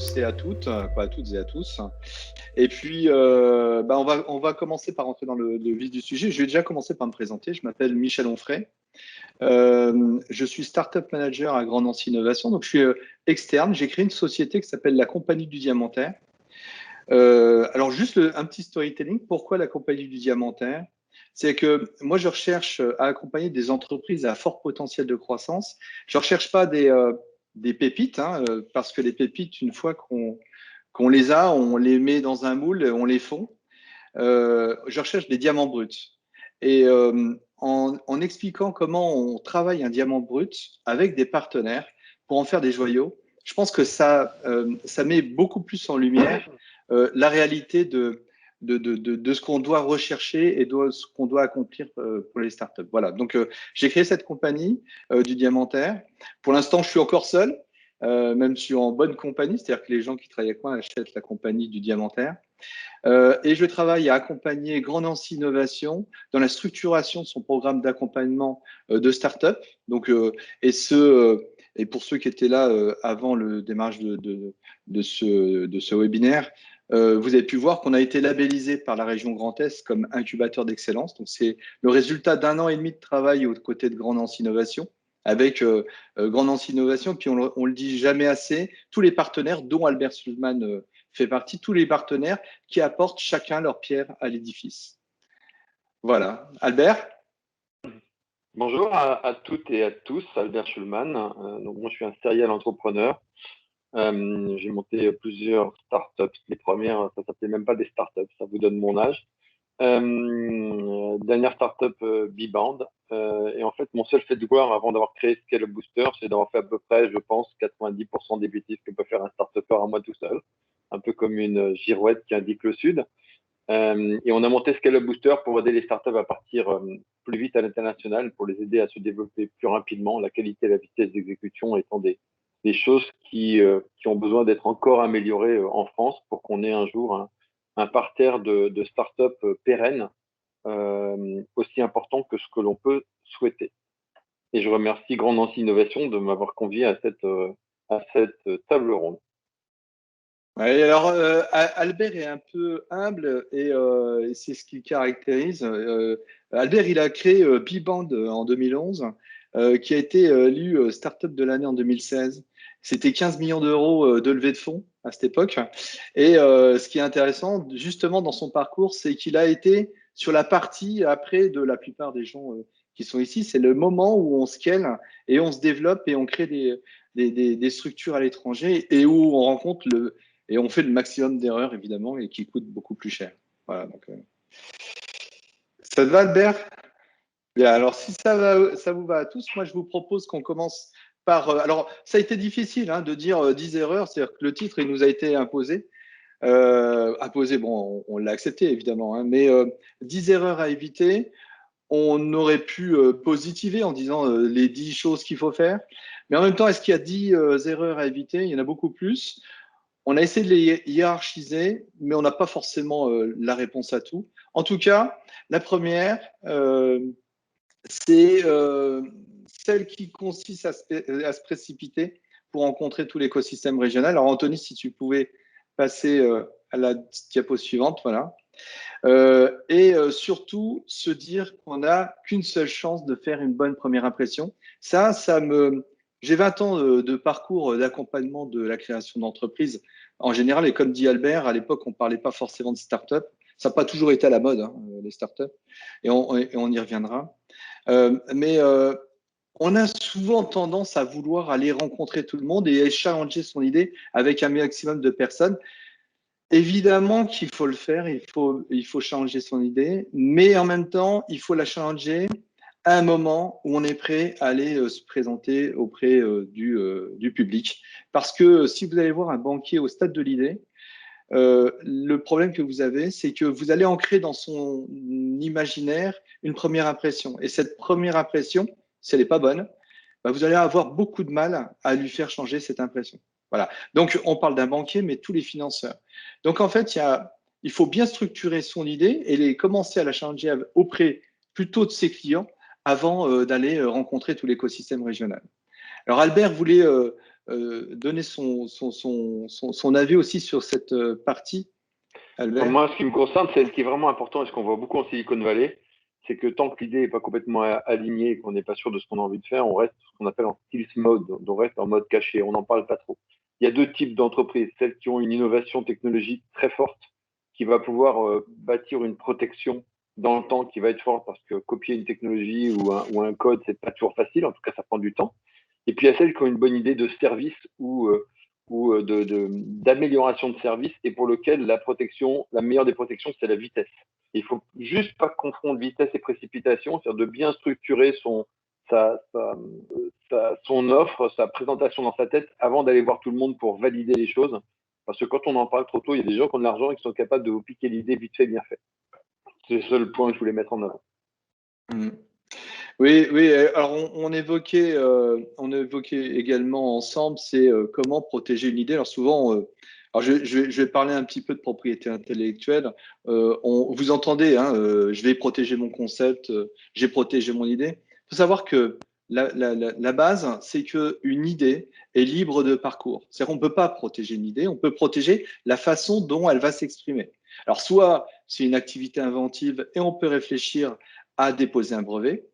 tous et à toutes, pas à toutes et à tous. Et puis, on va commencer par rentrer dans le vif du sujet. Je vais déjà commencer par me présenter. Je m'appelle Michel Onfray. Je suis Startup Manager à Grand Nancy Innovation. Donc, je suis externe. J'ai créé une société qui s'appelle la Compagnie du Diamantaire. Alors, juste un petit storytelling. Pourquoi la Compagnie du Diamantaire? C'est que moi, je recherche à accompagner des entreprises à fort potentiel de croissance. Je ne recherche pas des pépites, hein, parce que les pépites, une fois qu'on les a, on les met dans un moule, on les fond. Je recherche des diamants bruts. Et en expliquant comment on travaille un diamant brut avec des partenaires pour en faire des joyaux, je pense que ça met beaucoup plus en lumière la réalité de ce qu'on doit rechercher et de ce qu'on doit accomplir pour les startups. Voilà, donc j'ai créé cette compagnie du diamantaire. Pour l'instant, je suis encore seul, même je suis en bonne compagnie, c'est-à-dire que les gens qui travaillent avec moi achètent la compagnie du diamantaire. Et je travaille à accompagner Grand Nancy Innovation dans la structuration de son programme d'accompagnement de start-up. Donc, et pour ceux qui étaient là avant le démarrage de ce webinaire, vous avez pu voir qu'on a été labellisé par la région Grand Est comme incubateur d'excellence. Donc, c'est le résultat d'un an et demi de travail aux côtés de Grand Nancy Innovation avec Grand Nancy Innovation. Puis, on le dit jamais assez, tous les partenaires, dont Albert Sulman fait partie, tous les partenaires qui apportent chacun leur pierre à l'édifice. Voilà. Albert? Bonjour à toutes et à tous, Albert Schulman. Donc moi, je suis un serial entrepreneur. J'ai monté plusieurs startups. Les premières, ça s'appelait même pas des startups, ça vous donne mon âge. Dernière startup, B-Band. Et en fait, mon seul fait de gloire avant d'avoir créé Scale Booster, c'est d'avoir fait à peu près, je pense, 90% des bêtises que peut faire un startupper à moi tout seul. Un peu comme une girouette qui indique le sud. Et on a monté Scale Booster pour aider les startups à partir plus vite à l'international, pour les aider à se développer plus rapidement, la qualité et la vitesse d'exécution étant des choses qui ont besoin d'être encore améliorées en France pour qu'on ait un jour un parterre de startups pérennes aussi important que ce que l'on peut souhaiter. Et je remercie Grand Nancy Innovation de m'avoir convié à cette table ronde. Ouais, alors, Albert est un peu humble et c'est ce qui le caractérise. Albert, il a créé B-Band en 2011, qui a été élu Startup de l'année en 2016. C'était 15 millions d'euros de levée de fonds à cette époque. Et ce qui est intéressant, justement, dans son parcours, c'est qu'il a été sur la partie après de la plupart des gens qui sont ici. C'est le moment où on scale et on se développe et on crée des structures à l'étranger et où on rencontre et on fait le maximum d'erreurs, évidemment, et qui coûtent beaucoup plus cher. Voilà, donc, ça te va, Albert? Bien, alors, si ça vous va à tous, moi, je vous propose qu'on commence par… alors, ça a été difficile hein, de dire 10 erreurs, c'est-à-dire que le titre, il nous a été imposé. Imposé, bon, on l'a accepté, évidemment, hein, mais 10 erreurs à éviter. On aurait pu positiver en disant les 10 choses qu'il faut faire. Mais en même temps, est-ce qu'il y a 10 erreurs à éviter? Il y en a beaucoup plus. On a essayé de les hiérarchiser, mais on n'a pas forcément la réponse à tout. En tout cas, la première, c'est celle qui consiste à se précipiter pour rencontrer tout l'écosystème régional. Alors, Anthony, si tu pouvais passer à la diapo suivante, voilà. Et surtout, se dire qu'on n'a qu'une seule chance de faire une bonne première impression. J'ai 20 ans de parcours d'accompagnement de la création d'entreprises en général. Et comme dit Albert, à l'époque, on ne parlait pas forcément de start-up. Ça n'a pas toujours été à la mode, hein, les start-up. Et on y reviendra. Mais on a souvent tendance à vouloir aller rencontrer tout le monde et challenger son idée avec un maximum de personnes. Évidemment qu'il faut le faire, il faut changer son idée, mais en même temps, il faut la changer à un moment où on est prêt à aller se présenter auprès du public. Parce que si vous allez voir un banquier au stade de l'idée, le problème que vous avez, c'est que vous allez ancrer dans son imaginaire une première impression. Et cette première impression, si elle n'est pas bonne, bah, vous allez avoir beaucoup de mal à lui faire changer cette impression. Voilà. Donc, on parle d'un banquier, mais tous les financeurs. Donc, en fait, il faut bien structurer son idée et commencer à la challenger auprès plutôt de ses clients avant d'aller rencontrer tout l'écosystème régional. Alors, Albert voulait donner son avis aussi sur cette partie, Albert? Moi, ce qui me concerne, c'est ce qui est vraiment important et ce qu'on voit beaucoup en Silicon Valley, c'est que tant que l'idée n'est pas complètement alignée et qu'on n'est pas sûr de ce qu'on a envie de faire, on reste ce qu'on appelle en stealth mode, on reste en mode caché, on n'en parle pas trop. Il y a deux types d'entreprises, celles qui ont une innovation technologique très forte, qui va pouvoir bâtir une protection dans le temps qui va être forte parce que copier une technologie ou un code, c'est pas toujours facile, en tout cas ça prend du temps. Et puis il y a celles qui ont une bonne idée de service ou d'amélioration de service et pour lequel la protection, la meilleure des protections, c'est la vitesse. Il faut juste pas confondre vitesse et précipitation, c'est-à-dire de bien structurer son offre, sa présentation dans sa tête avant d'aller voir tout le monde pour valider les choses. Parce que quand on en parle trop tôt, il y a des gens qui ont de l'argent et qui sont capables de vous piquer l'idée vite fait, bien fait. C'est le seul point que je voulais mettre en avant. Mmh. Oui, oui. Alors on évoquait également ensemble, c'est comment protéger une idée. Alors souvent, alors je vais parler un petit peu de propriété intellectuelle. Vous entendez, hein, je vais protéger mon concept, j'ai protégé mon idée. Il faut savoir que la base, c'est qu'une idée est libre de parcours. C'est-à-dire qu'on ne peut pas protéger une idée, on peut protéger la façon dont elle va s'exprimer. Alors soit c'est une activité inventive et on peut réfléchir à déposer un brevet.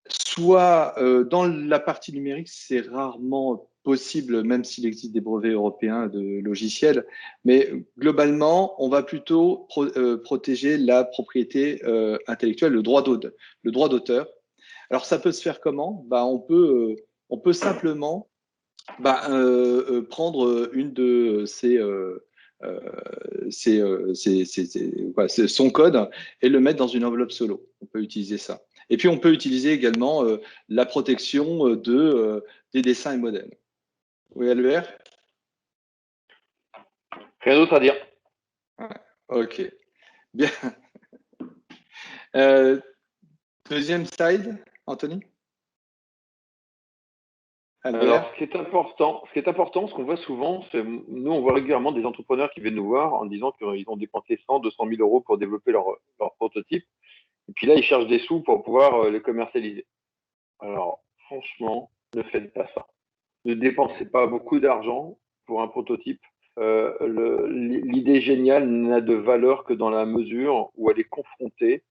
Soit dans la partie numérique, c'est rarement possible, même s'il existe des brevets européens de logiciels. Mais globalement, on va plutôt protéger la propriété intellectuelle, le droit d'auteur. Alors, ça peut se faire comment? Bah, on peut simplement prendre une de son code et le mettre dans une enveloppe solo. On peut utiliser ça. Et puis, on peut utiliser également la protection des dessins et modèles. Oui, Albert? Rien d'autre à dire. OK. Bien. Euh, deuxième slide, Anthony? Alors, Albert? ce qu'on voit souvent, c'est nous, on voit régulièrement des entrepreneurs qui viennent nous voir en disant qu'ils ont dépensé 100, 200 000 euros pour développer leur prototype. Et puis là, ils cherchent des sous pour pouvoir les commercialiser. Alors, franchement, ne faites pas ça. Ne dépensez pas beaucoup d'argent pour un prototype. L'idée géniale n'a de valeur que dans la mesure où elle est confrontée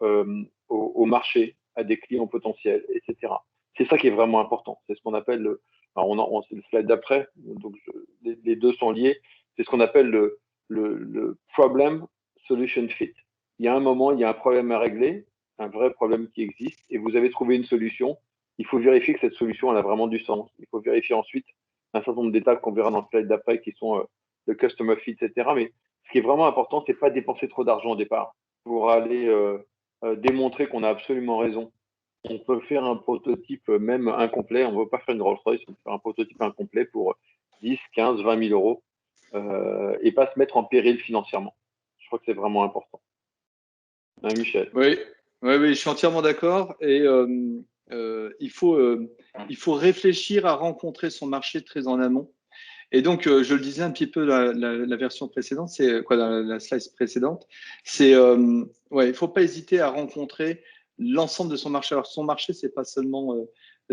au marché, à des clients potentiels, etc. C'est ça qui est vraiment important. C'est ce qu'on appelle c'est le slide d'après, donc les deux sont liés. C'est ce qu'on appelle le problem solution fit. Il y a un moment, il y a un problème à régler, un vrai problème qui existe, et vous avez trouvé une solution. Il faut vérifier que cette solution elle a vraiment du sens. Il faut vérifier ensuite un certain nombre d'étapes qu'on verra dans le slide d'après qui sont le customer fit, etc. Mais ce qui est vraiment important, c'est pas dépenser trop d'argent au départ pour aller démontrer qu'on a absolument raison. On peut faire un prototype même incomplet. On ne veut pas faire une Rolls-Royce, on peut faire un prototype incomplet pour 10, 15, 20 000 euros et pas se mettre en péril financièrement. Je crois que c'est vraiment important. Hein, Michel? Oui, oui, oui, je suis entièrement d'accord. Et il faut réfléchir à rencontrer son marché très en amont. Et donc, je le disais un petit peu la version précédente, c'est quoi la slide précédente, c'est ouais, il faut pas hésiter à rencontrer l'ensemble de son marché. Alors, son marché, c'est pas seulement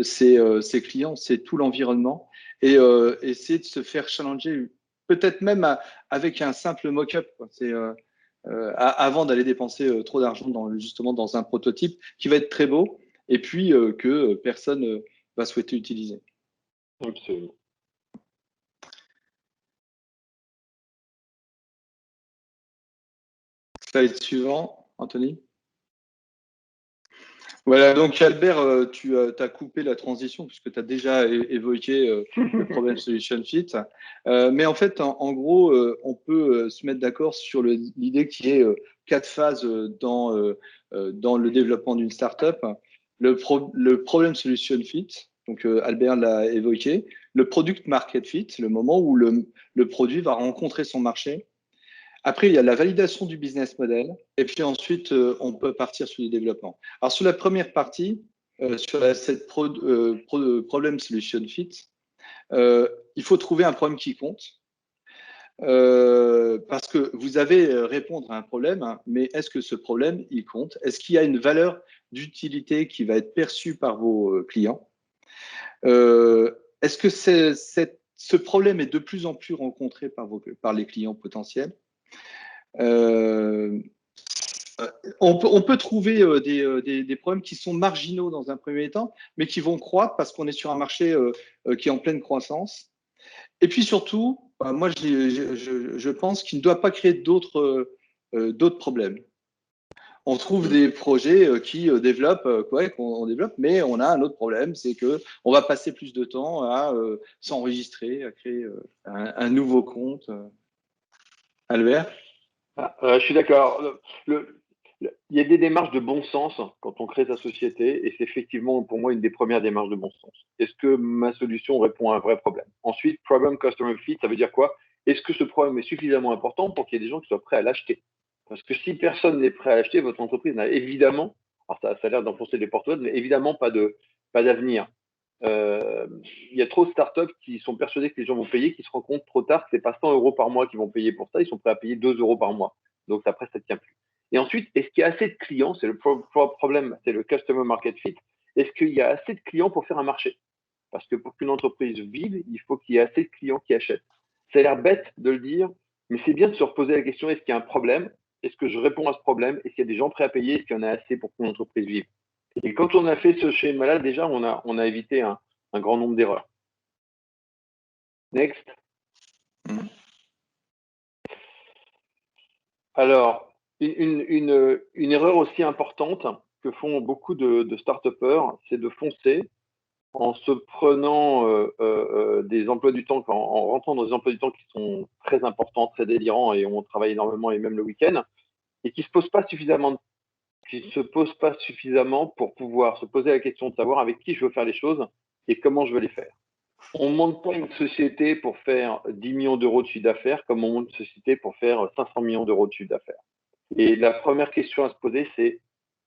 ses clients, c'est tout l'environnement et essayer de se faire challenger, peut-être même avec un simple mock-up. C'est avant d'aller dépenser trop d'argent justement dans un prototype qui va être très beau et puis que personne va souhaiter utiliser. Absolument. Slide suivant, Anthony. Voilà, donc Albert, tu as coupé la transition puisque tu as déjà évoqué le problème solution fit. Mais en fait, en gros, on peut se mettre d'accord sur l'idée qu'il y ait 4 phases dans le développement d'une startup. Le problème solution fit, donc Albert l'a évoqué. Le product market fit, le moment où le produit va rencontrer son marché. Après, il y a la validation du business model. Et puis ensuite, on peut partir sur le développement. Alors, sur la première partie, sur cette problem solution fit, il faut trouver un problème qui compte. Parce que vous avez répondre à un problème, hein, mais est-ce que ce problème, il compte? Est-ce qu'il y a une valeur d'utilité qui va être perçue par vos clients? est-ce que ce problème est de plus en plus rencontré par les clients potentiels? Euh, on peut trouver des problèmes qui sont marginaux dans un premier temps, mais qui vont croître parce qu'on est sur un marché qui est en pleine croissance. Et puis surtout, moi, je pense qu'il ne doit pas créer d'autres problèmes. On trouve des projets qui développent, qu'on développe, mais on a un autre problème, c'est que on va passer plus de temps à s'enregistrer, à créer un nouveau compte. Albert? Je suis d'accord. Il y a des démarches de bon sens quand on crée sa société et c'est effectivement pour moi une des premières démarches de bon sens. Est-ce que ma solution répond à un vrai problème? Ensuite, problem customer fit, ça veut dire quoi? Est-ce que ce problème est suffisamment important pour qu'il y ait des gens qui soient prêts à l'acheter? Parce que si personne n'est prêt à l'acheter, votre entreprise n'a évidemment, alors ça a l'air d'enfoncer des portes ouvertes, mais évidemment pas d'avenir. Il y a trop de startups qui sont persuadés que les gens vont payer, qui se rendent compte trop tard que c'est pas 100 euros par mois qu'ils vont payer pour ça, ils sont prêts à payer 2 euros par mois. Donc après, ça ne tient plus. Et ensuite, est-ce qu'il y a assez de clients? C'est le problème, c'est le customer market fit. Est-ce qu'il y a assez de clients pour faire un marché? Parce que pour qu'une entreprise vive, il faut qu'il y ait assez de clients qui achètent. Ça a l'air bête de le dire, mais c'est bien de se reposer la question, est-ce qu'il y a un problème? Est-ce que je réponds à ce problème? Est-ce qu'il y a des gens prêts à payer? Est-ce qu'il y en a assez pour qu'une entreprise vive? Et quand on a fait ce schéma-là, déjà, on a évité un grand nombre d'erreurs. Next. Alors, une erreur aussi importante que font beaucoup de start-upers, c'est de foncer en se prenant des emplois du temps, en rentrant dans des emplois du temps qui sont très importants, très délirants et où on travaille énormément et même le week-end, et qui ne se posent pas suffisamment pour pouvoir se poser la question de savoir avec qui je veux faire les choses et comment je veux les faire. On ne monte pas une société pour faire 10 millions d'euros de chiffre d'affaires comme on monte une société pour faire 500 millions d'euros de chiffre d'affaires. Et la première question à se poser, c'est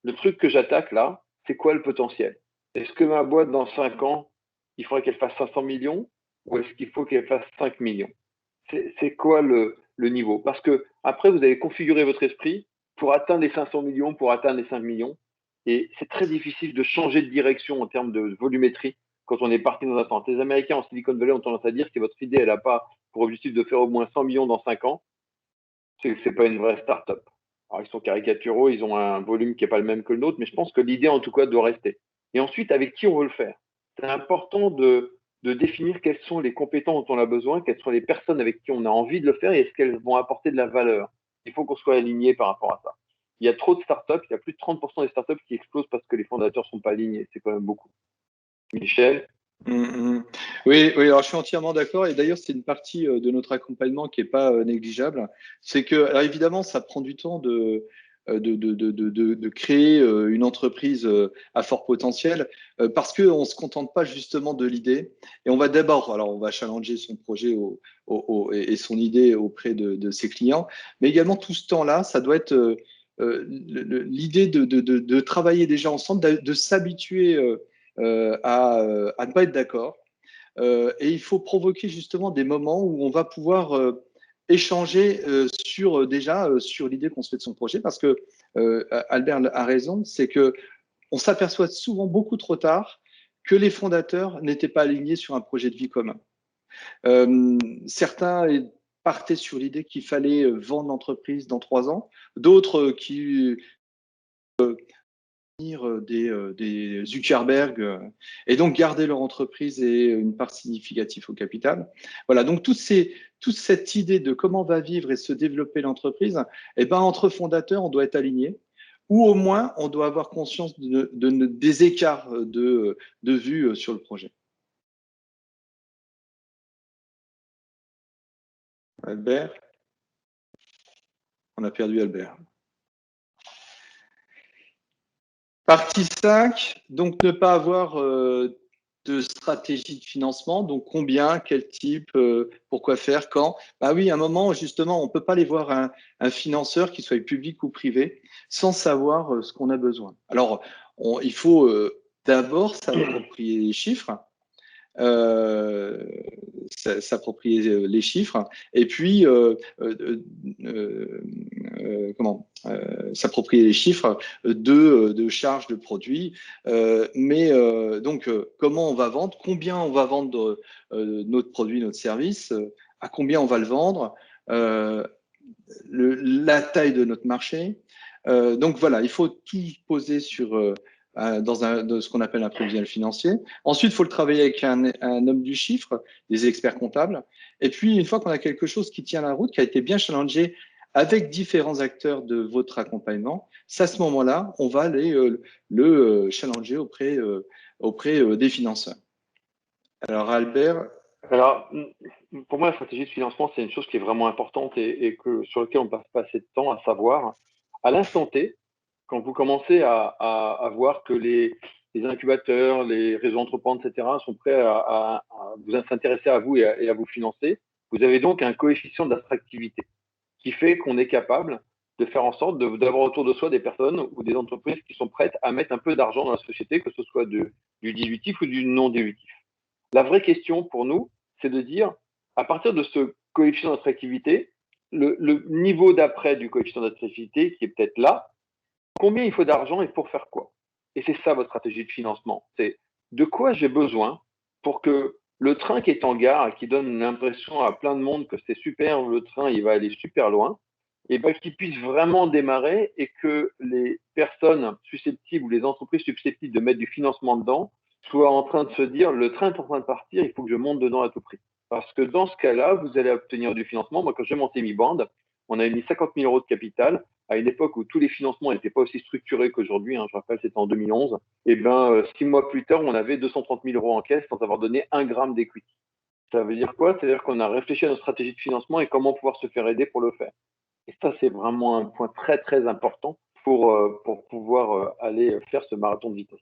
le truc que j'attaque là, c'est quoi le potentiel? Est-ce que ma boîte, dans 5 ans, il faudrait qu'elle fasse 500 millions ou est-ce qu'il faut qu'elle fasse 5 millions? C'est quoi le niveau? Parce que après, vous avez configuré votre esprit pour atteindre les 500 millions, pour atteindre les 5 millions. Et c'est très difficile de changer de direction en termes de volumétrie quand on est parti dans un temps. Les Américains en Silicon Valley ont tendance à dire que votre idée, elle n'a pas pour objectif de faire au moins 100 millions dans 5 ans, c'est pas une vraie start-up. Alors, ils sont caricaturaux, ils ont un volume qui n'est pas le même que le nôtre, mais je pense que l'idée, en tout cas, doit rester. Et ensuite, avec qui on veut le faire? C'est important de définir quelles sont les compétences dont on a besoin, quelles sont les personnes avec qui on a envie de le faire et est-ce qu'elles vont apporter de la valeur. Il faut qu'on soit aligné par rapport à ça. Il y a trop de startups, il y a plus de 30% des startups qui explosent parce que les fondateurs ne sont pas alignés. C'est quand même beaucoup. Michel? Oui, oui, alors je suis entièrement d'accord. Et d'ailleurs, c'est une partie de notre accompagnement qui n'est pas négligeable. C'est que, alors évidemment, ça prend du temps de créer une entreprise à fort potentiel parce qu'on ne se contente pas justement de l'idée. Et on va d'abord, alors on va challenger son projet et son idée auprès de ses clients. Mais également, tout ce temps-là, ça doit être l'idée de travailler déjà ensemble, de s'habituer à ne pas être d'accord. Et il faut provoquer justement des moments où on va pouvoir échanger sur l'idée qu'on se fait de son projet, parce que Albert a raison, c'est que on s'aperçoit souvent beaucoup trop tard que les fondateurs n'étaient pas alignés sur un projet de vie commun. Certains partaient sur l'idée qu'il fallait vendre l'entreprise dans 3 ans, d'autres qui des Zuckerberg et donc garder leur entreprise et une part significative au capital. Voilà, donc toute cette idée de comment va vivre et se développer l'entreprise, eh ben, entre fondateurs, on doit être aligné ou au moins on doit avoir conscience des écarts de vue sur le projet. Albert? On a perdu Albert. Partie 5, donc ne pas avoir de stratégie de financement, donc combien, quel type, pourquoi faire, quand. Bah oui, à un moment, justement, on ne peut pas aller voir un financeur, qu'il soit public ou privé, sans savoir ce qu'on a besoin. Alors, il faut d'abord s'approprier les chiffres, s'approprier les chiffres, et puis s'approprier les chiffres de charges de produits. Donc, comment on va vendre, combien on va vendre notre produit, notre service, à combien on va le vendre, la taille de notre marché. Donc voilà, il faut tout poser dans ce qu'on appelle un prévisionnel financier. Ensuite, il faut le travailler avec un homme du chiffre, des experts comptables. Et puis, une fois qu'on a quelque chose qui tient la route, qui a été bien challengé avec différents acteurs de votre accompagnement, c'est à ce moment-là, on va aller le challenger auprès des financeurs. Alors, Albert. Alors, pour moi, la stratégie de financement, c'est une chose qui est vraiment importante et sur laquelle on passe pas assez de temps à savoir. À l'instant T, quand vous commencez à voir que les incubateurs, les réseaux entrepreneurs, etc., sont prêts à s'intéresser à vous et à vous financer, vous avez donc un coefficient d'attractivité qui fait qu'on est capable de faire en sorte d'avoir autour de soi des personnes ou des entreprises qui sont prêtes à mettre un peu d'argent dans la société, que ce soit du dilutif ou du non dilutif. La vraie question pour nous, c'est de dire, à partir de ce coefficient d'attractivité, le niveau d'après du coefficient d'attractivité qui est peut-être là, combien il faut d'argent et pour faire quoi? Et c'est ça votre stratégie de financement. C'est de quoi j'ai besoin pour que le train qui est en gare et qui donne l'impression à plein de monde que c'est super, le train, il va aller super loin, et ben, qu'il puisse vraiment démarrer et que les personnes susceptibles ou les entreprises susceptibles de mettre du financement dedans soient en train de se dire, le train est en train de partir, il faut que je monte dedans à tout prix. Parce que dans ce cas-là, vous allez obtenir du financement. Moi, quand j'ai monté Mi-Band, on a mis 50 000 euros de capital à une époque où tous les financements n'étaient pas aussi structurés qu'aujourd'hui. Je rappelle, c'était en 2011. Et bien, 6 mois plus tard, on avait 230 000 euros en caisse sans avoir donné un gramme d'equity. Ça veut dire quoi? C'est-à-dire qu'on a réfléchi à notre stratégie de financement et comment pouvoir se faire aider pour le faire. Et ça, c'est vraiment un point très, très important pour pouvoir aller faire ce marathon de vitesse.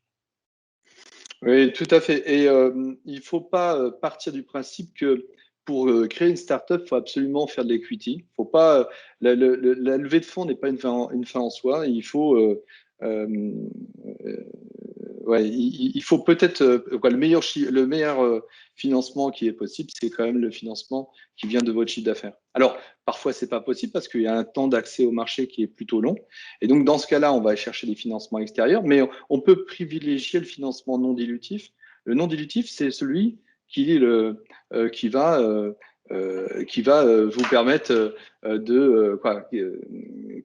Oui, tout à fait. Et il ne faut pas partir du principe que pour créer une startup, il faut absolument faire de l'equity. Faut pas, la levée de fonds n'est pas une fin en soi. Il faut, ouais, il faut peut-être le meilleur financement qui est possible, c'est quand même le financement qui vient de votre chiffre d'affaires. Alors, parfois, c'est pas possible parce qu'il y a un temps d'accès au marché qui est plutôt long. Et donc, dans ce cas-là, on va chercher des financements extérieurs, mais on peut privilégier le financement non dilutif. Le non dilutif, c'est celui qui va vous permettre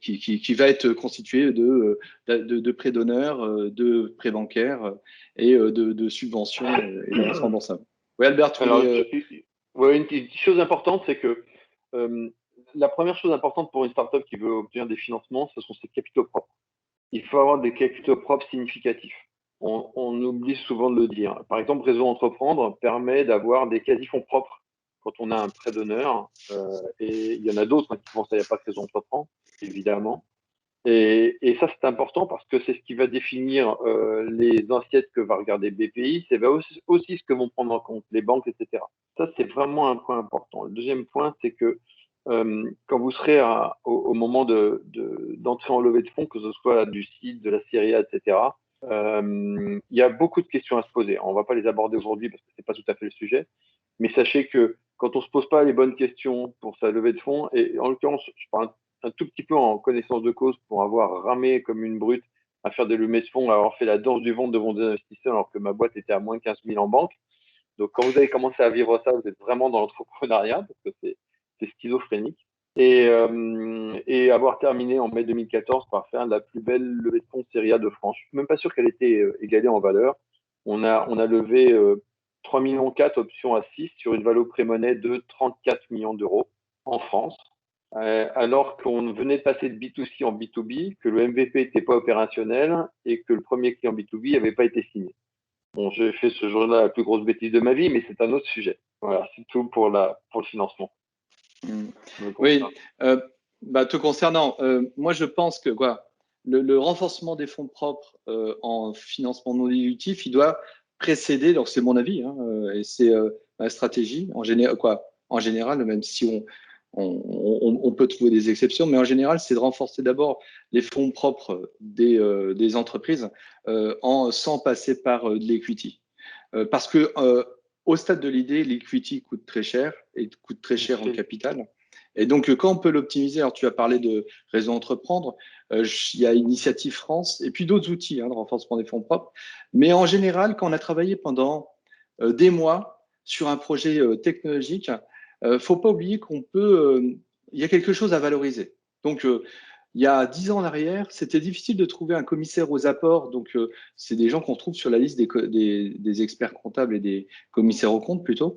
qui va être constitué de prêts d'honneur, de prêts bancaires et de subventions et d'avances remboursables. Oui, Albert, tu Alors, voulais. une chose importante, c'est que la première chose importante pour une startup qui veut obtenir des financements, ce sont ses capitaux propres. Il faut avoir des capitaux propres significatifs. On oublie souvent de le dire. Par exemple, Réseau Entreprendre permet d'avoir des quasi-fonds propres quand on a un prêt d'honneur. Et il y en a d'autres qui font ça, il n'y a pas que Réseau Entreprendre, évidemment. Et ça, c'est important parce que c'est ce qui va définir les assiettes que va regarder BPI. C'est aussi ce que vont prendre en compte les banques, etc. Ça, c'est vraiment un point important. Le deuxième point, c'est que quand vous serez au moment d'entrer en levée de fonds, que ce soit du site, de la série A, etc., il y a beaucoup de questions à se poser. On ne va pas les aborder aujourd'hui parce que ce n'est pas tout à fait le sujet. Mais sachez que quand on ne se pose pas les bonnes questions pour sa levée de fonds, et en l'occurrence, je parle un tout petit peu en connaissance de cause pour avoir ramé comme une brute à faire des levées de fonds, à avoir fait la danse du ventre devant des investisseurs alors que ma boîte était à moins 15 000 en banque. Donc, quand vous avez commencé à vivre ça, vous êtes vraiment dans l'entrepreneuriat parce que c'est schizophrénique. Et avoir terminé en mai 2014 par faire la plus belle levée de fonds série A de France. Je ne suis même pas sûr qu'elle était égalée en valeur. On a levé 3,4 millions options à 6 sur une valeur pré-monnaie de 34 millions d'euros en France. Alors qu'on venait de passer de B2C en B2B, que le MVP n'était pas opérationnel et que le premier client B2B n'avait pas été signé. Bon, j'ai fait ce jour-là la plus grosse bêtise de ma vie, mais c'est un autre sujet. Voilà, c'est tout pour le financement. Oui, te concernant, moi je pense que le renforcement des fonds propres en financement non dilutif, il doit précéder, donc c'est mon avis, et c'est ma stratégie en général, même si on peut trouver des exceptions, mais en général, c'est de renforcer d'abord les fonds propres des entreprises sans passer par de l'equity. Parce que au stade de l'idée, l'equity coûte très cher et coûte très cher en capital. Et donc, quand on peut l'optimiser, alors tu as parlé de Réseau Entreprendre, il y a Initiative France et puis d'autres outils de renforcement des fonds propres. Mais en général, quand on a travaillé pendant des mois sur un projet technologique, faut pas oublier qu'on peut, il y a quelque chose à valoriser. Donc, il y a 10 ans en arrière, c'était difficile de trouver un commissaire aux apports. Donc, c'est des gens qu'on trouve sur la liste des experts comptables et des commissaires aux comptes plutôt.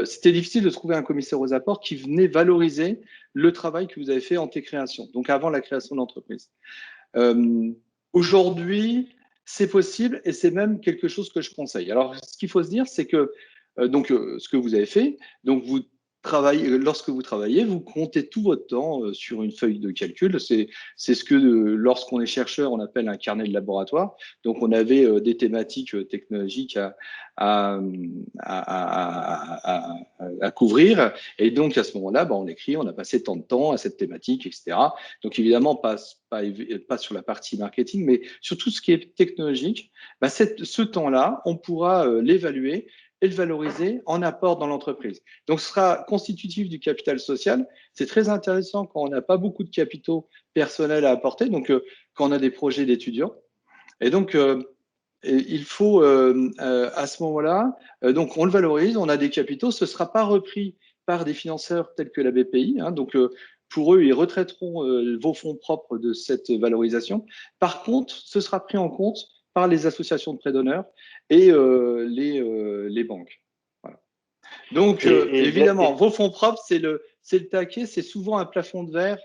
C'était difficile de trouver un commissaire aux apports qui venait valoriser le travail que vous avez fait en T-création, donc avant la création de l'entreprise. Aujourd'hui, c'est possible et c'est même quelque chose que je conseille. Alors, ce qu'il faut se dire, c'est que ce que vous avez fait, donc vous travaillez, lorsque vous travaillez, vous comptez tout votre temps sur une feuille de calcul. C'est ce que lorsqu'on est chercheur, on appelle un carnet de laboratoire. Donc, on avait des thématiques technologiques à, à couvrir. Et donc, à ce moment-là, on écrit, on a passé tant de temps à cette thématique, etc. Donc, évidemment, pas sur la partie marketing, mais sur tout ce qui est technologique. Ce temps-là, on pourra l'évaluer et le valoriser en apport dans l'entreprise. Donc, ce sera constitutif du capital social. C'est très intéressant quand on n'a pas beaucoup de capitaux personnels à apporter, donc quand on a des projets d'étudiants. Et donc, il faut, à ce moment-là, donc on le valorise, on a des capitaux, ce ne sera pas repris par des financeurs tels que la BPI. Donc, pour eux, ils retraiteront vos fonds propres de cette valorisation. Par contre, ce sera pris en compte par les associations de prêt d'honneur et les banques. Voilà. Donc, évidemment, vos fonds propres, c'est le taquet, c'est souvent un plafond de verre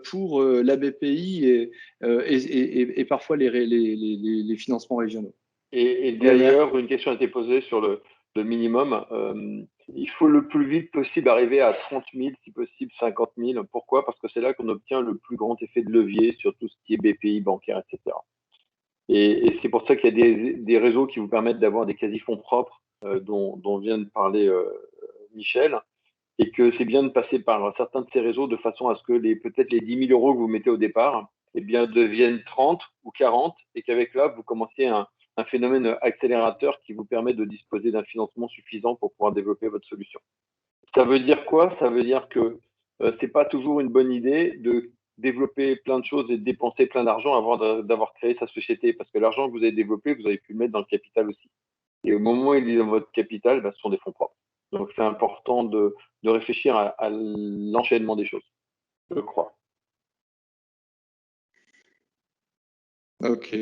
pour la BPI et parfois les financements régionaux. Et d'ailleurs, une question a été posée sur le minimum. Il faut le plus vite possible arriver à 30 000, si possible 50 000. Pourquoi? Parce que c'est là qu'on obtient le plus grand effet de levier sur tout ce qui est BPI, bancaire, etc. Et c'est pour ça qu'il y a des réseaux qui vous permettent d'avoir des quasi-fonds propres dont vient de parler Michel, et que c'est bien de passer par certains de ces réseaux de façon à ce que peut-être les 10 000 euros que vous mettez au départ deviennent 30 ou 40, et qu'avec là, vous commenciez un phénomène accélérateur qui vous permet de disposer d'un financement suffisant pour pouvoir développer votre solution. Ça veut dire quoi? Ça veut dire que c'est pas toujours une bonne idée de développer plein de choses et de dépenser plein d'argent avant d'avoir créé sa société, parce que l'argent que vous avez développé, vous avez pu le mettre dans le capital aussi. Et au moment où il est dans votre capital, ce sont des fonds propres. Donc c'est important de réfléchir à l'enchaînement des choses, je crois. Ok.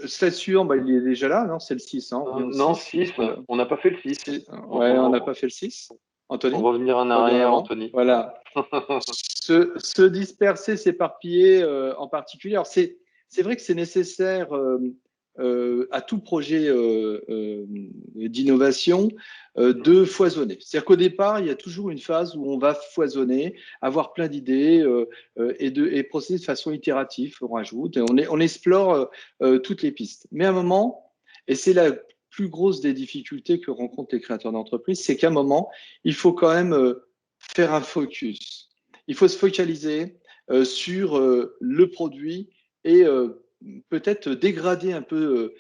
Statut, il est déjà là, non? C'est le 6. Non, 6, on n'a pas fait le 6. Ouais, on n'a pas fait le 6. Anthony? Pour revenir en arrière, Anthony. Voilà. Se disperser, s'éparpiller en particulier. Alors, c'est vrai que c'est nécessaire à tout projet d'innovation de foisonner. C'est-à-dire qu'au départ, il y a toujours une phase où on va foisonner, avoir plein d'idées et procéder de façon itérative. On rajoute, et on explore toutes les pistes. Mais à un moment, et c'est la plus grosse des difficultés que rencontrent les créateurs d'entreprise, c'est qu'à un moment, il faut quand même faire un focus. Il faut se focaliser sur le produit et peut-être dégrader un peu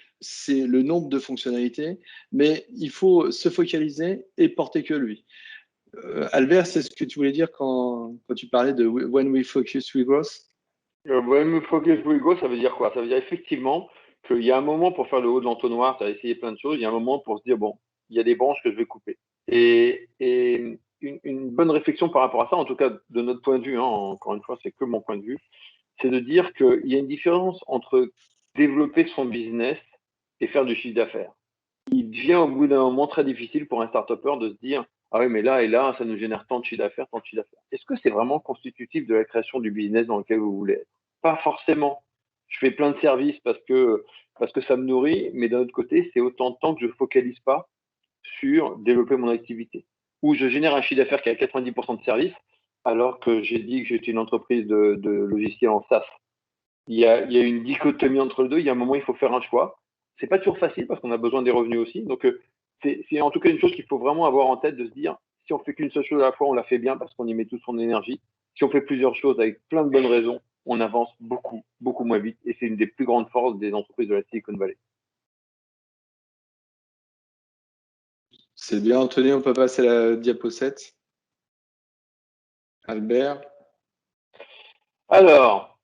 le nombre de fonctionnalités, mais il faut se focaliser et porter que lui. Albert, c'est ce que tu voulais dire quand tu parlais de When we focus, we grow? When we focus, we go, ça veut dire quoi? Ça veut dire effectivement qu'il y a un moment pour faire le haut de l'entonnoir, tu as essayé plein de choses, il y a un moment pour se dire, bon, il y a des branches que je vais couper. Et une bonne réflexion par rapport à ça, en tout cas de notre point de vue, encore une fois, c'est que mon point de vue, c'est de dire qu'il y a une différence entre développer son business et faire du chiffre d'affaires. Il devient au bout d'un moment très difficile pour un start-upper de se dire, ah oui, mais là et là, ça nous génère tant de chiffre d'affaires, tant de chiffre d'affaires. Est-ce que c'est vraiment constitutif de la création du business dans lequel vous voulez être? Pas forcément. Je fais plein de services parce que ça me nourrit, mais d'un autre côté, c'est autant de temps que je ne focalise pas sur développer mon activité. Ou je génère un chiffre d'affaires qui a 90% de services, alors que j'ai dit que j'étais une entreprise de logiciels en SaaS. Il y a une dichotomie entre les deux. Il y a un moment, il faut faire un choix. C'est pas toujours facile parce qu'on a besoin des revenus aussi. Donc, c'est en tout cas une chose qu'il faut vraiment avoir en tête, de se dire, si on fait qu'une seule chose à la fois, on la fait bien parce qu'on y met toute son énergie. Si on fait plusieurs choses avec plein de bonnes raisons, on avance beaucoup, beaucoup moins vite. Et c'est une des plus grandes forces des entreprises de la Silicon Valley. C'est bien, Anthony, on peut passer à la diapo 7. Albert. Alors,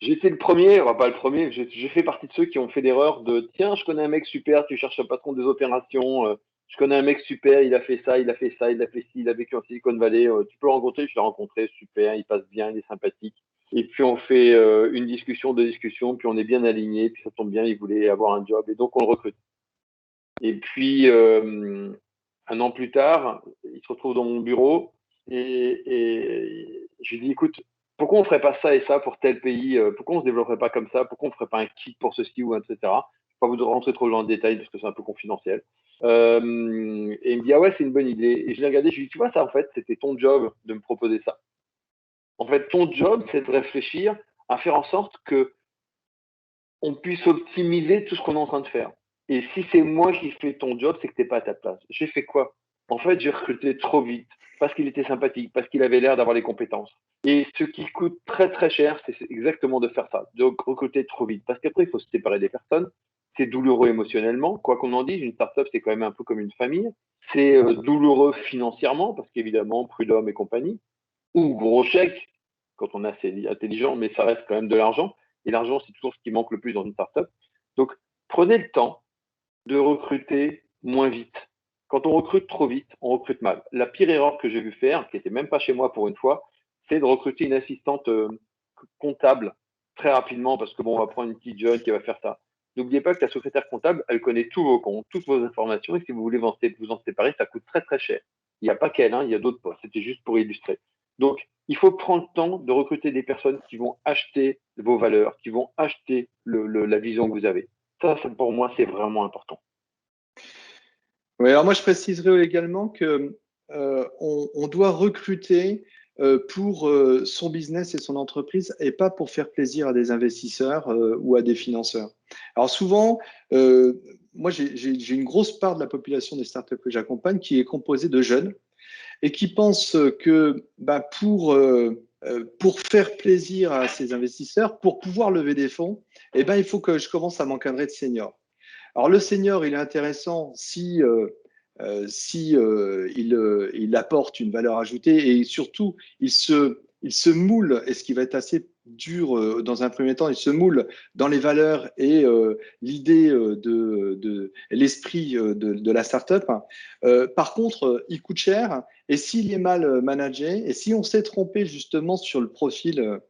j'étais le premier, enfin pas le premier, j'ai fait partie de ceux qui ont fait l'erreur de tiens, je connais un mec super, tu cherches un patron des opérations, je connais un mec super, il a fait ça, il a fait ça, il a fait ci, il a vécu en Silicon Valley, tu peux le rencontrer, je l'ai rencontré, super, il passe bien, il est sympathique. Et puis on fait une discussion, deux discussions, puis on est bien aligné, puis ça tombe bien, il voulait avoir un job, et donc on le recrute. Et puis un an plus tard, il se retrouve dans mon bureau et je lui dis écoute, pourquoi on ferait pas ça et ça pour tel pays? Pourquoi on se développerait pas comme ça? Pourquoi on ferait pas un kit pour ceci ou etc. Je ne vais pas vous rentrer trop dans le détail parce que c'est un peu confidentiel. Et il me dit ah ouais, c'est une bonne idée. Et je l'ai regardé, je lui dis tu vois ça en fait, c'était ton job de me proposer ça. En fait, ton job, c'est de réfléchir à faire en sorte que on puisse optimiser tout ce qu'on est en train de faire. Et si c'est moi qui fais ton job, c'est que tu n'es pas à ta place. J'ai fait quoi? En fait, j'ai recruté trop vite parce qu'il était sympathique, parce qu'il avait l'air d'avoir les compétences. Et ce qui coûte très très cher, c'est exactement de faire ça, de recruter trop vite. Parce qu'après, il faut se séparer des personnes. C'est douloureux émotionnellement. Quoi qu'on en dise, une startup, c'est quand même un peu comme une famille. C'est douloureux financièrement, parce qu'évidemment, prud'homme et compagnie, ou gros chèque, quand on est assez intelligent, mais ça reste quand même de l'argent. Et l'argent, c'est toujours ce qui manque le plus dans une startup. Donc, prenez le temps de recruter moins vite. Quand on recrute trop vite, on recrute mal. La pire erreur que j'ai vu faire, qui n'était même pas chez moi pour une fois, c'est de recruter une assistante comptable très rapidement parce que bon, on va prendre une petite jeune qui va faire ça. N'oubliez pas que la secrétaire comptable, elle connaît tous vos comptes, toutes vos informations et si vous voulez vous en séparer, ça coûte très très cher. Il n'y a pas qu'elle, hein, il y a d'autres postes. C'était juste pour illustrer. Donc, il faut prendre le temps de recruter des personnes qui vont acheter vos valeurs, qui vont acheter la vision que vous avez. Ça, pour moi, c'est vraiment important. Oui, alors moi, je préciserai également que on doit recruter pour son business et son entreprise et pas pour faire plaisir à des investisseurs ou à des financeurs. Alors souvent, moi, j'ai une grosse part de la population des startups que j'accompagne qui est composée de jeunes et qui pensent que bah, pour faire plaisir à ces investisseurs, pour pouvoir lever des fonds, eh ben, il faut que je commence à m'encadrer de seniors. Alors le senior, il est intéressant si il apporte une valeur ajoutée et surtout il se moule, et ce qui va être assez dur dans un premier temps, il se moule dans les valeurs et l'idée de l'esprit de la startup. Par contre, il coûte cher et s'il est mal managé et si on s'est trompé justement sur le profil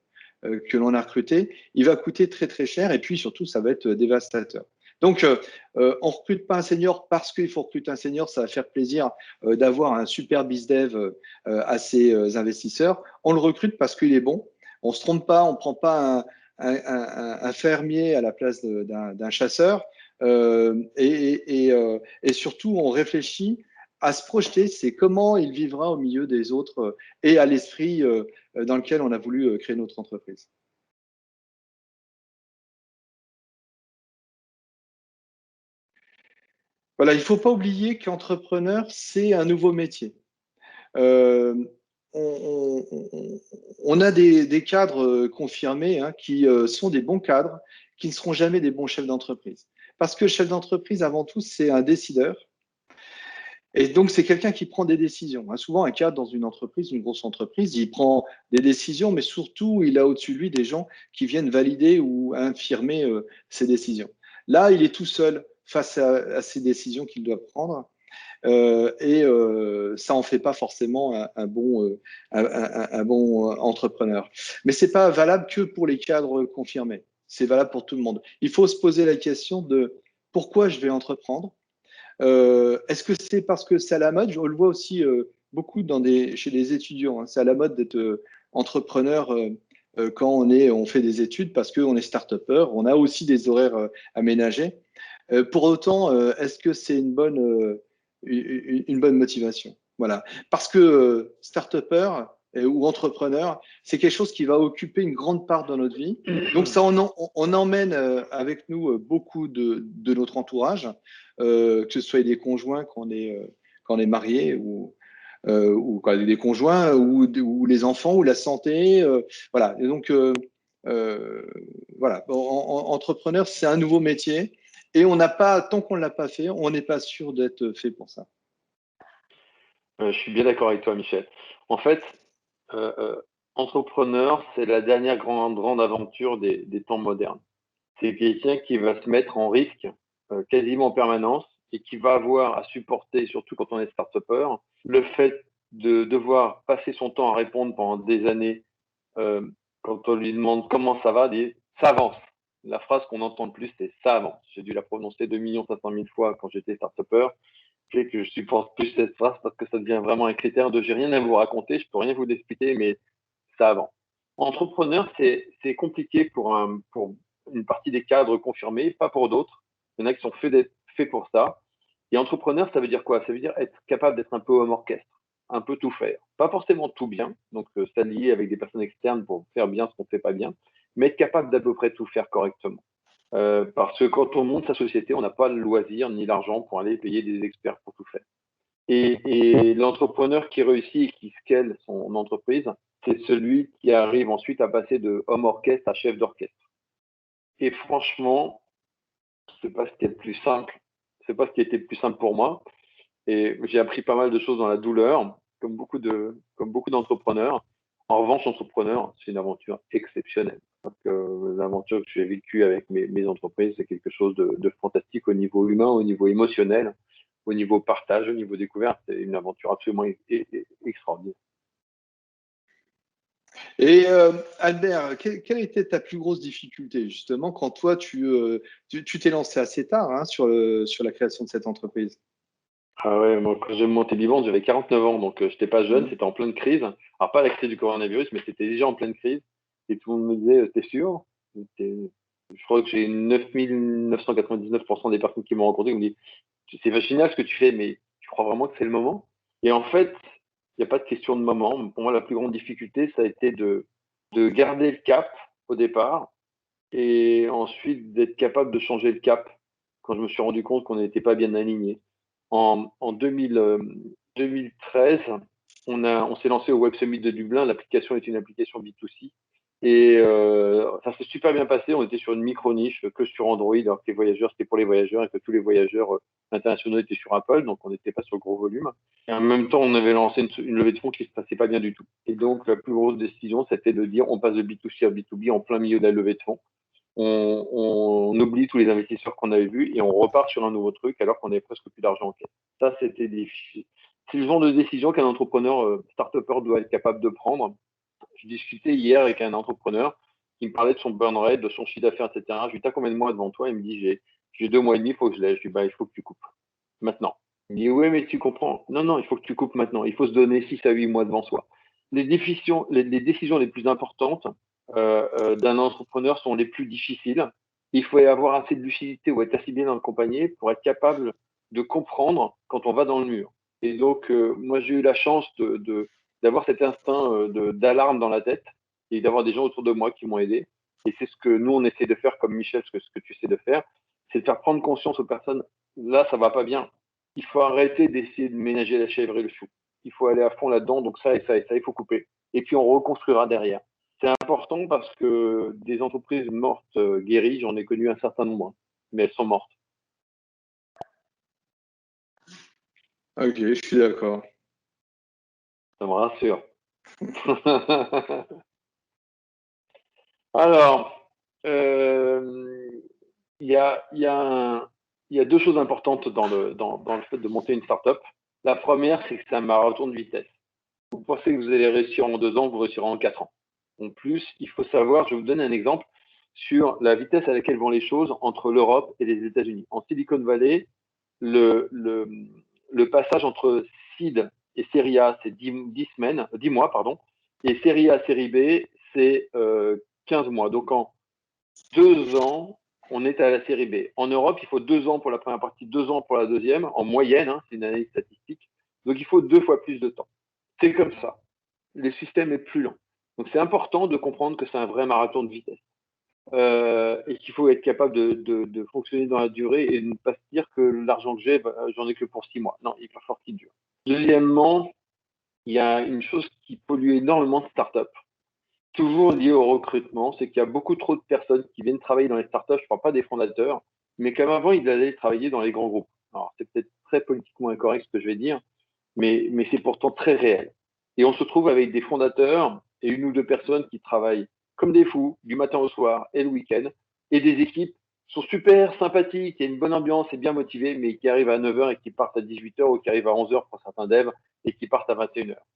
que l'on a recruté, il va coûter très très cher et puis surtout ça va être dévastateur. Donc, on recrute pas un senior parce qu'il faut recruter un senior, ça va faire plaisir d'avoir un super bizdev à ses investisseurs. On le recrute parce qu'il est bon. On se trompe pas, on prend pas un fermier à la place d'un chasseur. Et surtout, on réfléchit à se projeter, c'est comment il vivra au milieu des autres et à l'esprit dans lequel on a voulu créer notre entreprise. Voilà, il ne faut pas oublier qu'entrepreneur, c'est un nouveau métier. Euh, on a des cadres confirmés hein, qui sont des bons cadres, qui ne seront jamais des bons chefs d'entreprise. Parce que le chef d'entreprise, avant tout, c'est un décideur. Et donc, c'est quelqu'un qui prend des décisions. Hein. Souvent, un cadre dans une entreprise, une grosse entreprise, il prend des décisions, mais surtout, il a au-dessus de lui des gens qui viennent valider ou infirmer ses décisions. Là, il est tout seul face à ces décisions qu'il doit prendre. Ça en fait pas forcément un bon entrepreneur. Mais c'est pas valable que pour les cadres confirmés. C'est valable pour tout le monde. Il faut se poser la question de pourquoi je vais entreprendre. Est-ce que c'est parce que c'est à la mode? Je le vois aussi beaucoup chez les étudiants. Hein. C'est à la mode d'être entrepreneur quand on fait des études parce qu'on est start-upper. On a aussi des horaires aménagés. Pour autant, est-ce que c'est une bonne motivation? Voilà. Parce que start-upper ou entrepreneur, c'est quelque chose qui va occuper une grande part de notre vie. Donc, ça, on emmène avec nous beaucoup de notre entourage, que ce soit des conjoints quand on est marié ou quand des conjoints ou les enfants ou la santé. Voilà. Et donc, voilà. Entrepreneur, c'est un nouveau métier. Et on n'a pas, tant qu'on ne l'a pas fait, on n'est pas sûr d'être fait pour ça. Je suis bien d'accord avec toi, Michel. En fait, euh, euh, entrepreneur, c'est la dernière grande aventure des temps modernes. C'est quelqu'un qui va se mettre en risque quasiment en permanence et qui va avoir à supporter, surtout quand on est start-upper, le fait de devoir passer son temps à répondre pendant des années euh, quand on lui demande comment ça va, dit ça avance. La phrase qu'on entend le plus, c'est ça avance. J'ai dû la prononcer 2 500 000 fois quand j'étais start-upper. Fait que je supporte plus cette phrase parce que ça devient vraiment un critère de j'ai rien à vous raconter, je peux rien vous expliquer, mais ça avance. Entrepreneur, c'est compliqué pour une partie des cadres confirmés, pas pour d'autres. Il y en a qui sont faits pour ça. Et entrepreneur, ça veut dire quoi? Ça veut dire être capable d'être un peu homme orchestre, un peu tout faire. Pas forcément tout bien, donc s'allier avec des personnes externes pour faire bien ce qu'on ne fait pas bien, mais être capable d'à peu près tout faire correctement. Parce que quand on monte sa société, on n'a pas le loisir ni l'argent pour aller payer des experts pour tout faire. Et l'entrepreneur qui réussit et qui scale son entreprise, c'est celui qui arrive ensuite à passer de homme orchestre à chef d'orchestre. Et franchement, c'est pas ce qui est le plus simple. C'est pas ce qui était le plus simple pour moi. Et j'ai appris pas mal de choses dans la douleur, comme beaucoup d'entrepreneurs. En revanche, entrepreneur, c'est une aventure exceptionnelle. Donc, l'aventure que j'ai vécue avec mes entreprises, c'est quelque chose de fantastique au niveau humain, au niveau émotionnel, au niveau partage, au niveau découverte. C'est une aventure absolument extraordinaire. Et Albert, quelle était ta plus grosse difficulté justement quand toi tu t'es lancé assez tard hein, sur la création de cette entreprise? Ah ouais, moi, quand j'ai monté Bibande, j'avais 49 ans, donc je j'étais pas jeune, Mhm. c'était en pleine crise. Alors, pas la crise du coronavirus, mais c'était déjà en pleine crise. Et tout le monde me disait, t'es sûr? Je crois que j'ai 9999% des personnes qui m'ont rencontré qui me disent, c'est génial ce que tu fais, mais tu crois vraiment que c'est le moment? Et en fait, il n'y a pas de question de moment. Pour moi, la plus grande difficulté, ça a été de garder le cap au départ et ensuite d'être capable de changer le cap quand je me suis rendu compte qu'on n'était pas bien aligné. En 2013, on s'est lancé au Web Summit de Dublin. L'application est une application B2C. Et ça s'est super bien passé. On était sur une micro-niche que sur Android, alors que les voyageurs, c'était pour les voyageurs et que tous les voyageurs internationaux étaient sur Apple. Donc, on n'était pas sur gros volume. Et en même temps, on avait lancé une levée de fonds qui ne se passait pas bien du tout. Et donc, la plus grosse décision, c'était de dire on passe de B2C à B2B en plein milieu de la levée de fonds. On oublie tous les investisseurs qu'on avait vus et on repart sur un nouveau truc alors qu'on avait presque plus d'argent en caisse. Ça, c'était difficile. C'est le genre de décision qu'un entrepreneur start-upper doit être capable de prendre. Je discutais hier avec un entrepreneur qui me parlait de son burn rate, de son chiffre d'affaires, etc. Je lui dis, t'as combien de mois devant toi? Il me dit, j'ai 2 mois et demi, il faut que je l'aie. Je lui dis, bah, il faut que tu coupes maintenant. Il me dit, oui, mais tu comprends. Non, non, il faut que tu coupes maintenant. Il faut se donner 6 à 8 mois devant soi. Les décisions les plus importantes d'un entrepreneur sont les plus difficiles. Il faut avoir assez de lucidité ou être assez bien accompagné pour être capable de comprendre quand on va dans le mur. Et donc, moi, j'ai eu la chance d'avoir cet instinct d'alarme dans la tête et d'avoir des gens autour de moi qui m'ont aidé. Et c'est ce que nous, on essaie de faire comme Michel, ce que tu sais de faire, c'est de faire prendre conscience aux personnes, là, ça va pas bien. Il faut arrêter d'essayer de ménager la chèvre et le chou. Il faut aller à fond là-dedans, donc ça et ça et ça, il faut couper. Et puis on reconstruira derrière. C'est important parce que des entreprises mortes guéries, j'en ai connu un certain nombre, mais elles sont mortes. Ok, je suis d'accord. Ça me rassure. Alors, il y a, il y a il y a deux choses importantes dans le fait de monter une startup. La première, c'est que c'est un marathon de vitesse. Vous pensez que vous allez réussir en 2 ans, vous réussirez en 4 ans. En plus, il faut savoir, je vais vous donner un exemple sur la vitesse à laquelle vont les choses entre l'Europe et les États-Unis. En Silicon Valley, le, le, le passage entre seed et série A, c'est 10 semaines, 10 mois, pardon, et série A, série B, c'est 15 mois. Donc en 2 ans, on est à la série B. En Europe, il faut 2 ans pour la première partie, 2 ans pour la deuxième, en moyenne, hein, c'est une analyse statistique. Donc il faut 2 fois plus de temps. C'est comme ça. Le système est plus lent. Donc c'est important de comprendre que c'est un vrai marathon de vitesse. Et qu'il faut être capable de fonctionner dans la durée et de ne pas se dire que l'argent que j'ai, j'en ai que pour 6 mois. Non, il va falloir qu'il dure. Deuxièmement, il y a une chose qui pollue énormément de startups, toujours liée au recrutement, c'est qu'il y a beaucoup trop de personnes qui viennent travailler dans les startups, je ne parle pas des fondateurs, mais comme avant, ils allaient travailler dans les grands groupes. Alors, c'est peut-être très politiquement incorrect ce que je vais dire, mais c'est pourtant très réel. Et on se trouve avec des fondateurs et une ou deux personnes qui travaillent comme des fous, du matin au soir et le week-end, et des équipes qui sont super sympathiques, il y a une bonne ambiance et bien motivées, mais qui arrivent à 9 heures et qui partent à 18 heures ou qui arrivent à 11 heures pour certains devs et qui partent à 21 heures.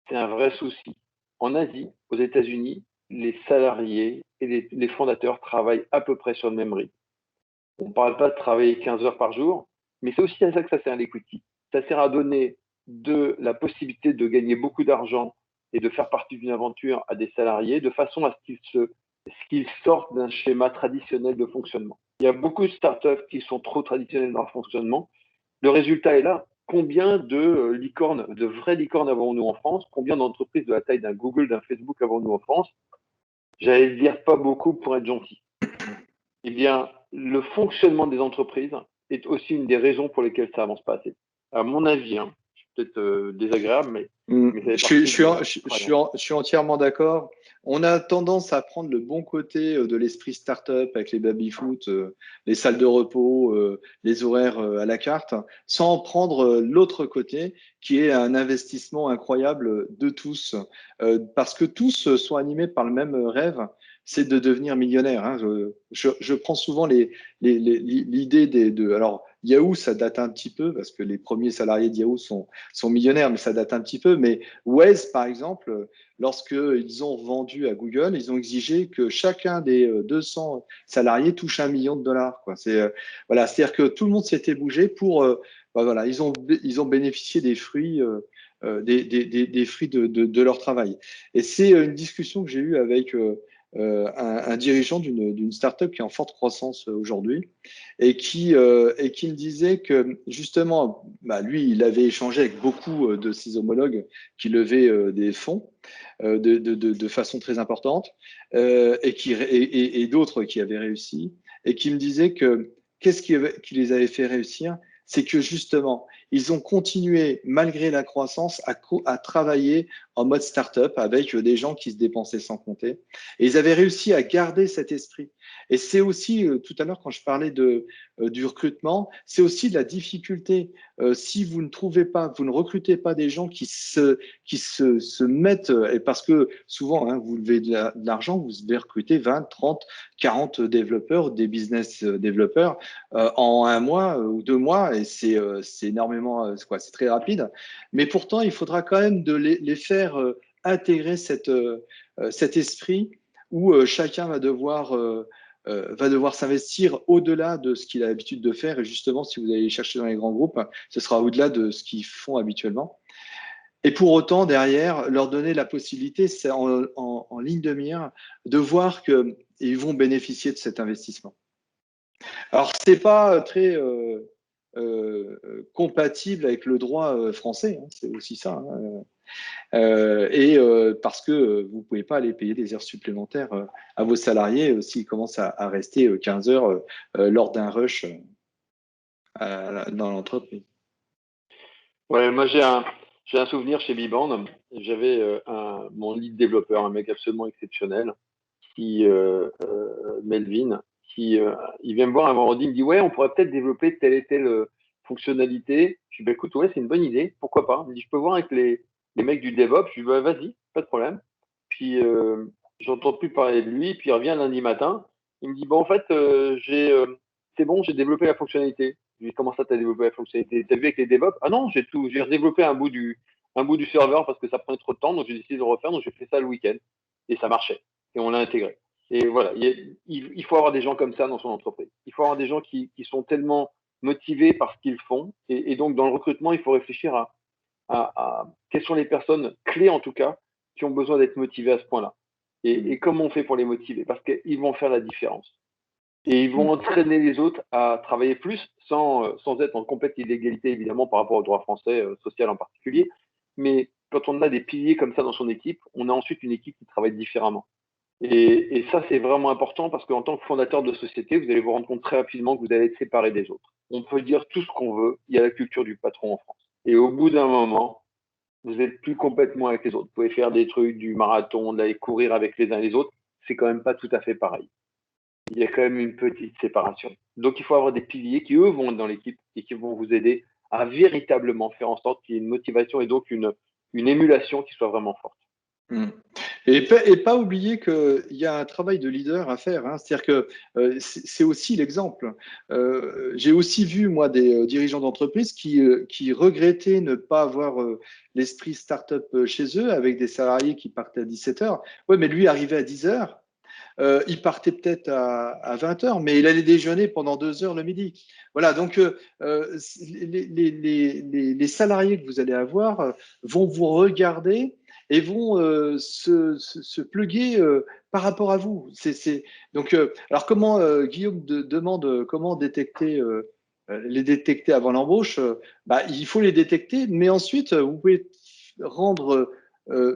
C'est un vrai souci. En Asie, aux États-Unis, les salariés et les fondateurs travaillent à peu près sur le même rythme. On ne parle pas de travailler 15 heures par jour, mais c'est aussi à ça que ça sert l'equity. Ça sert à donner de la possibilité de gagner beaucoup d'argent et de faire partie d'une aventure à des salariés de façon à ce qu'ils sortent d'un schéma traditionnel de fonctionnement. Il y a beaucoup de startups qui sont trop traditionnelles dans leur fonctionnement. Le résultat est là. Combien de licornes, de vraies licornes avons-nous en France? Combien d'entreprises de la taille d'un Google, d'un Facebook avons-nous en France? J'allais dire pas beaucoup pour être gentil. Eh bien, le fonctionnement des entreprises est aussi une des raisons pour lesquelles ça avance pas assez. À mon avis, hein, c'est peut-être désagréable, mais ça fait partie de mon expérience. Je suis entièrement d'accord. On a tendance à prendre le bon côté de l'esprit startup avec les baby-foot, les salles de repos, les horaires à la carte, sans prendre l'autre côté qui est un investissement incroyable de tous, parce que tous sont animés par le même rêve, c'est de devenir millionnaire. Hein. Je prends souvent l'idée alors, Yahoo, ça date un petit peu parce que les premiers salariés de Yahoo sont millionnaires, mais ça date un petit peu. Mais Waze, par exemple, lorsqu'ils ont vendu à Google, ils ont exigé que chacun des 200 salariés touche $1 million, quoi. Voilà, c'est-à-dire que tout le monde s'était bougé pour. Voilà, ils ont bénéficié des fruits. Des fruits de leur travail. Et c'est une discussion que j'ai eue avec un dirigeant d'une startup qui est en forte croissance aujourd'hui et qui me disait que justement, bah, lui, il avait échangé avec beaucoup de ses homologues qui levaient des fonds de façon très importante et d'autres qui avaient réussi et qui me disaient que qui les avait fait réussir, c'est que justement, ils ont continué, malgré la croissance, à travailler en mode startup avec des gens qui se dépensaient sans compter. Et ils avaient réussi à garder cet esprit. Et c'est aussi, tout à l'heure, quand je parlais du recrutement, c'est aussi de la difficulté. Si vous ne trouvez pas, vous ne recrutez pas des gens qui se mettent, et parce que souvent, hein, vous levez de l'argent, vous devez recruter 20, 30, 40 développeurs, des business développeurs en un mois ou 2 mois, et c'est énormément, c'est très rapide. Mais pourtant, il faudra quand même les faire intégrer cet esprit où chacun va devoir s'investir au-delà de ce qu'il a l'habitude de faire. Et justement, si vous allez chercher dans les grands groupes, ce sera au-delà de ce qu'ils font habituellement. Et pour autant, derrière, leur donner la possibilité, c'est en ligne de mire, de voir qu'ils vont bénéficier de cet investissement. Alors, ce n'est pas très compatible avec le droit français, hein, c'est aussi ça. Hein. Parce que vous ne pouvez pas aller payer des heures supplémentaires à vos salariés s'ils commencent à rester 15 heures lors d'un rush dans l'entreprise. Ouais, moi j'ai un souvenir chez Biband. J'avais mon lead développeur, un mec absolument exceptionnel, Melvin, il vient me voir un vendredi, il me dit ouais, on pourrait peut-être développer telle et telle fonctionnalité. Je lui dis bah, écoute, ouais, c'est une bonne idée, pourquoi pas. Il me dit je peux voir avec les mecs du DevOps. Je lui dis bah, vas-y, pas de problème. Puis j'entends plus parler de lui, puis il revient lundi matin. Il me dit bon en fait c'est bon, j'ai développé la fonctionnalité. Je lui dis comment ça t'as développé la fonctionnalité? T'as vu avec les DevOps? Ah non, j'ai redéveloppé un bout du serveur parce que ça prenait trop de temps, donc j'ai décidé de le refaire, donc j'ai fait ça le week-end et ça marchait et on l'a intégré. Et voilà, il faut avoir des gens comme ça dans son entreprise. Il faut avoir des gens qui sont tellement motivés par ce qu'ils font. Et donc, dans le recrutement, il faut réfléchir à quelles sont les personnes clés, en tout cas, qui ont besoin d'être motivées à ce point-là. Et comment on fait pour les motiver? Parce qu'ils vont faire la différence. Et ils vont entraîner les autres à travailler plus sans être en complète illégalité, évidemment, par rapport au droit français, social en particulier. Mais quand on a des piliers comme ça dans son équipe, on a ensuite une équipe qui travaille différemment. Et ça, c'est vraiment important parce qu'en tant que fondateur de société, vous allez vous rendre compte très rapidement que vous allez être séparé des autres. On peut dire tout ce qu'on veut, il y a la culture du patron en France. Et au bout d'un moment, vous n'êtes plus complètement avec les autres. Vous pouvez faire des trucs, du marathon, d'aller courir avec les uns et les autres. C'est quand même pas tout à fait pareil. il y a quand même une petite séparation. Donc, il faut avoir des piliers qui, eux, vont être dans l'équipe et qui vont vous aider à véritablement faire en sorte qu'il y ait une motivation et donc une émulation qui soit vraiment forte. Mm. Et pas oublier qu'il y a un travail de leader à faire, hein. C'est-à-dire que c'est aussi l'exemple. J'ai aussi vu, moi, des dirigeants d'entreprise qui regrettaient ne pas avoir l'esprit start-up chez eux, avec des salariés qui partaient à 17 heures. Oui, mais lui arrivait à 10 heures. Il partait peut-être à 20 heures, mais il allait déjeuner pendant 2 heures le midi. Voilà, donc les salariés que vous allez avoir vont vous regarder et vont se pluguer par rapport à vous. Donc, alors comment Guillaume demande comment détecter les détecter avant l'embauche? Bah, il faut les détecter, mais ensuite vous pouvez rendre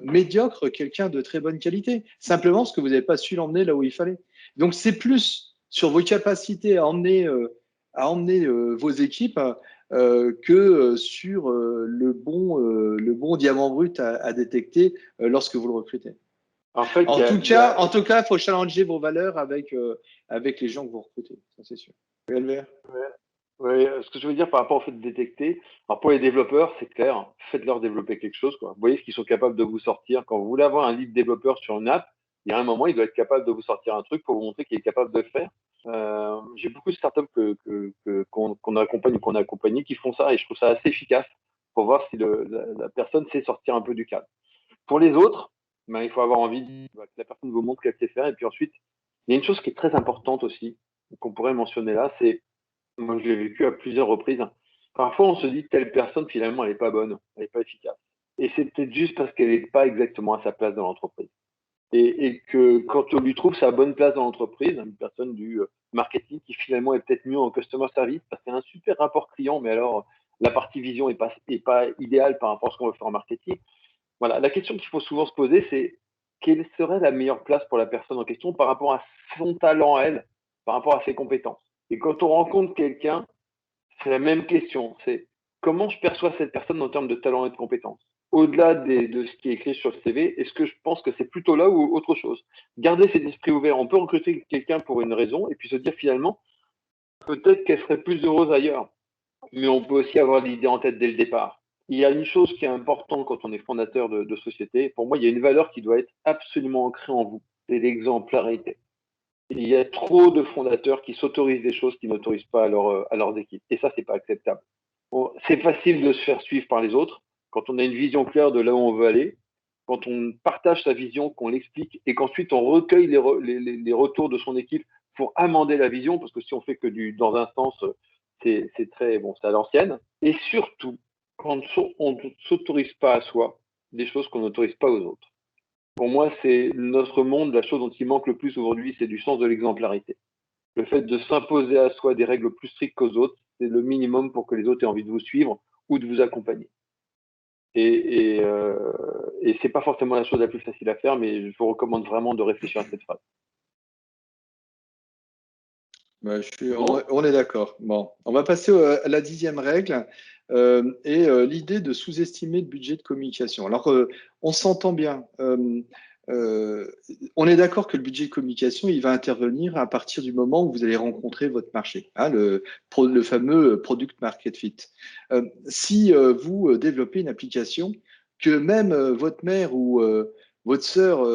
médiocre quelqu'un de très bonne qualité, simplement parce que vous n'avez pas su l'emmener là où il fallait. Donc c'est plus sur vos capacités à emmener vos équipes que sur le bon diamant brut à détecter lorsque vous le recrutez. En fait, En tout cas, il faut challenger vos valeurs avec les gens que vous recrutez, ça c'est sûr. Oui, Albert. ouais, ce que je veux dire par rapport au fait de détecter, alors pour les développeurs, c'est clair, faites-leur développer quelque chose, quoi. Vous voyez ce qu'ils sont capables de vous sortir. Quand vous voulez avoir un lead développeur sur une app, il y a un moment, il doit être capable de vous sortir un truc pour vous montrer qu'il est capable de le faire. J'ai beaucoup de startups qu'on accompagne ou qu'on a accompagné qui font ça et je trouve ça assez efficace pour voir si la personne sait sortir un peu du cadre. Pour les autres, ben, il faut avoir envie que la personne vous montre qu'elle sait faire. Et puis ensuite, il y a une chose qui est très importante aussi, qu'on pourrait mentionner là, c'est moi, je l'ai vécu à plusieurs reprises. Parfois, on se dit telle personne, finalement, elle n'est pas bonne, elle n'est pas efficace. Et c'est peut-être juste parce qu'elle n'est pas exactement à sa place dans l'entreprise. Et que quand on lui trouve sa bonne place dans l'entreprise, une personne du marketing qui finalement est peut-être mieux en customer service parce qu'il y a un super rapport client, mais alors la partie vision n'est pas idéale par rapport à ce qu'on veut faire en marketing. Voilà, la question qu'il faut souvent se poser, c'est quelle serait la meilleure place pour la personne en question par rapport à son talent à elle, par rapport à ses compétences. Et quand on rencontre quelqu'un, c'est la même question. C'est comment je perçois cette personne en termes de talent et de compétences. Au-delà de ce qui est écrit sur le CV, est-ce que je pense que c'est plutôt là ou autre chose? Garder cet esprit ouvert. On peut recruter quelqu'un pour une raison et puis se dire finalement, peut-être qu'elle serait plus heureuse ailleurs. Mais on peut aussi avoir l'idée en tête dès le départ. Il y a une chose qui est importante quand on est fondateur de société. Pour moi, il y a une valeur qui doit être absolument ancrée en vous. C'est l'exemplarité. Il y a trop de fondateurs qui s'autorisent des choses qu'ils n'autorisent pas à leurs équipes. Et ça, c'est pas acceptable. C'est facile de se faire suivre par les autres quand on a une vision claire de là où on veut aller, quand on partage sa vision, qu'on l'explique et qu'ensuite on recueille les retours de son équipe pour amender la vision, parce que si on fait que dans un sens, c'est très bon, c'est à l'ancienne. Et surtout, quand on ne s'autorise pas à soi des choses qu'on n'autorise pas aux autres. Pour moi, c'est notre monde, la chose dont il manque le plus aujourd'hui, c'est du sens de l'exemplarité. Le fait de s'imposer à soi des règles plus strictes qu'aux autres, c'est le minimum pour que les autres aient envie de vous suivre ou de vous accompagner. Et c'est pas forcément la chose la plus facile à faire, mais je vous recommande vraiment de réfléchir à cette phrase. Bah, Bon, on est d'accord. Bon, on va passer à la 10e règle l'idée de sous-estimer le budget de communication. Alors, on s'entend bien. Euh, on est d'accord que le budget de communication, il va intervenir à partir du moment où vous allez rencontrer votre marché, hein, le fameux product market fit. Si vous développez une application que même votre mère ou votre sœur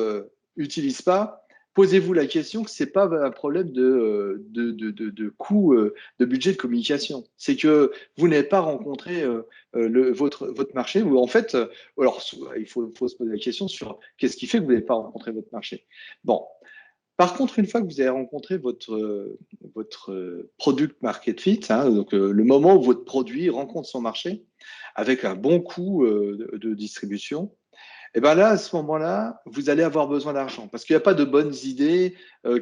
n'utilise pas, posez-vous la question que ce n'est pas un problème de coût de budget de communication. C'est que vous n'avez pas rencontré votre marché, ou en fait, alors faut se poser la question sur qu'est-ce qui fait que vous n'avez pas rencontré votre marché. Bon. Par contre, une fois que vous avez rencontré votre product market fit, hein, donc le moment où votre produit rencontre son marché avec un bon coût de distribution, et bien là, à ce moment-là, vous allez avoir besoin d'argent parce qu'il n'y a pas de bonnes idées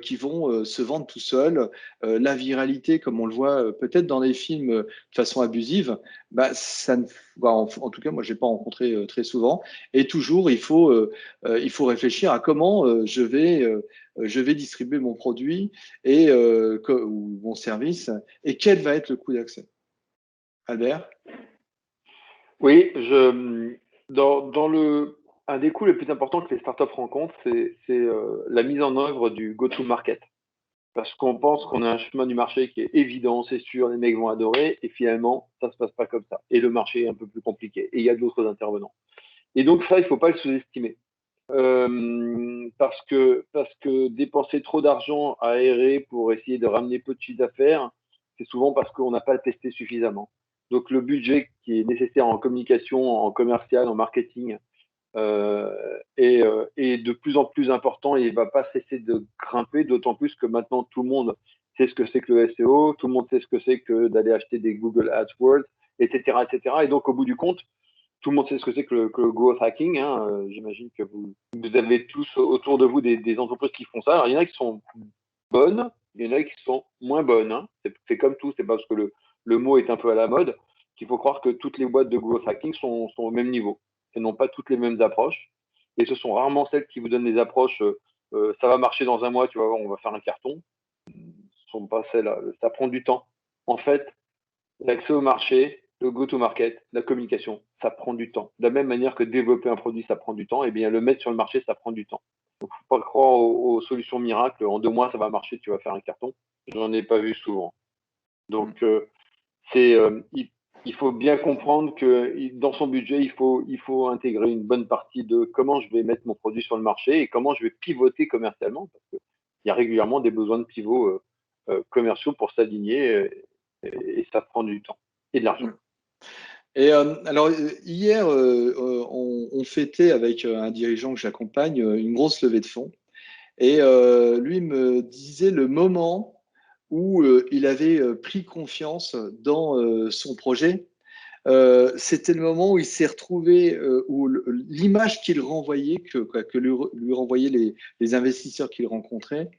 qui vont se vendre tout seuls. La viralité, comme on le voit peut-être dans les films de façon abusive, bah, ça ne, bah, en tout cas, moi, je n'ai pas rencontré très souvent. Et toujours, il faut réfléchir à comment je vais distribuer mon produit ou mon service et quel va être le coût d'accès. Albert? oui, un des coûts les plus importants que les startups rencontrent, c'est la mise en œuvre du go-to-market. Parce qu'on pense qu'on a un chemin du marché qui est évident, c'est sûr, les mecs vont adorer, et finalement, ça ne se passe pas comme ça. Et le marché est un peu plus compliqué, et il y a d'autres intervenants. Et donc ça, il ne faut pas le sous-estimer. Parce que dépenser trop d'argent à aérer pour essayer de ramener peu de chiffre d'affaires, c'est souvent parce qu'on n'a pas testé suffisamment. Donc le budget qui est nécessaire en communication, en commercial, en marketing, est de plus en plus important et il ne va pas cesser de grimper, d'autant plus que maintenant tout le monde sait ce que c'est que le SEO, tout le monde sait ce que c'est que d'aller acheter des Google AdWords, etc., etc. Et donc au bout du compte, tout le monde sait ce que c'est que le growth hacking. Hein. J'imagine que vous avez tous autour de vous des entreprises qui font ça. Alors, il y en a qui sont bonnes, il y en a qui sont moins bonnes. Hein. C'est comme tout, c'est pas parce que le mot est un peu à la mode qu'il faut croire que toutes les boîtes de growth hacking sont au même niveau. Elles n'ont pas toutes les mêmes approches. Et ce sont rarement celles qui vous donnent des approches, ça va marcher dans un mois, tu vas voir, on va faire un carton. Ce ne sont pas celles-là. Ça prend du temps. En fait, l'accès au marché, le go-to-market, la communication, ça prend du temps. De la même manière que développer un produit, ça prend du temps, et bien le mettre sur le marché, ça prend du temps. Donc, faut pas croire aux solutions miracles. En 2 mois, ça va marcher, tu vas faire un carton. J'en ai pas vu souvent. Donc, c'est, il faut bien comprendre que dans son budget, il faut intégrer une bonne partie de comment je vais mettre mon produit sur le marché et comment je vais pivoter commercialement, parce qu'il y a régulièrement des besoins de pivots commerciaux pour s'aligner et ça prend du temps et de l'argent. Et alors, hier, on fêtait avec un dirigeant que j'accompagne une grosse levée de fonds. Et lui me disait le moment où il avait pris confiance dans son projet. C'était le moment où il s'est retrouvé, où l'image qu'il renvoyait, que lui renvoyaient les investisseurs qu'il rencontrait,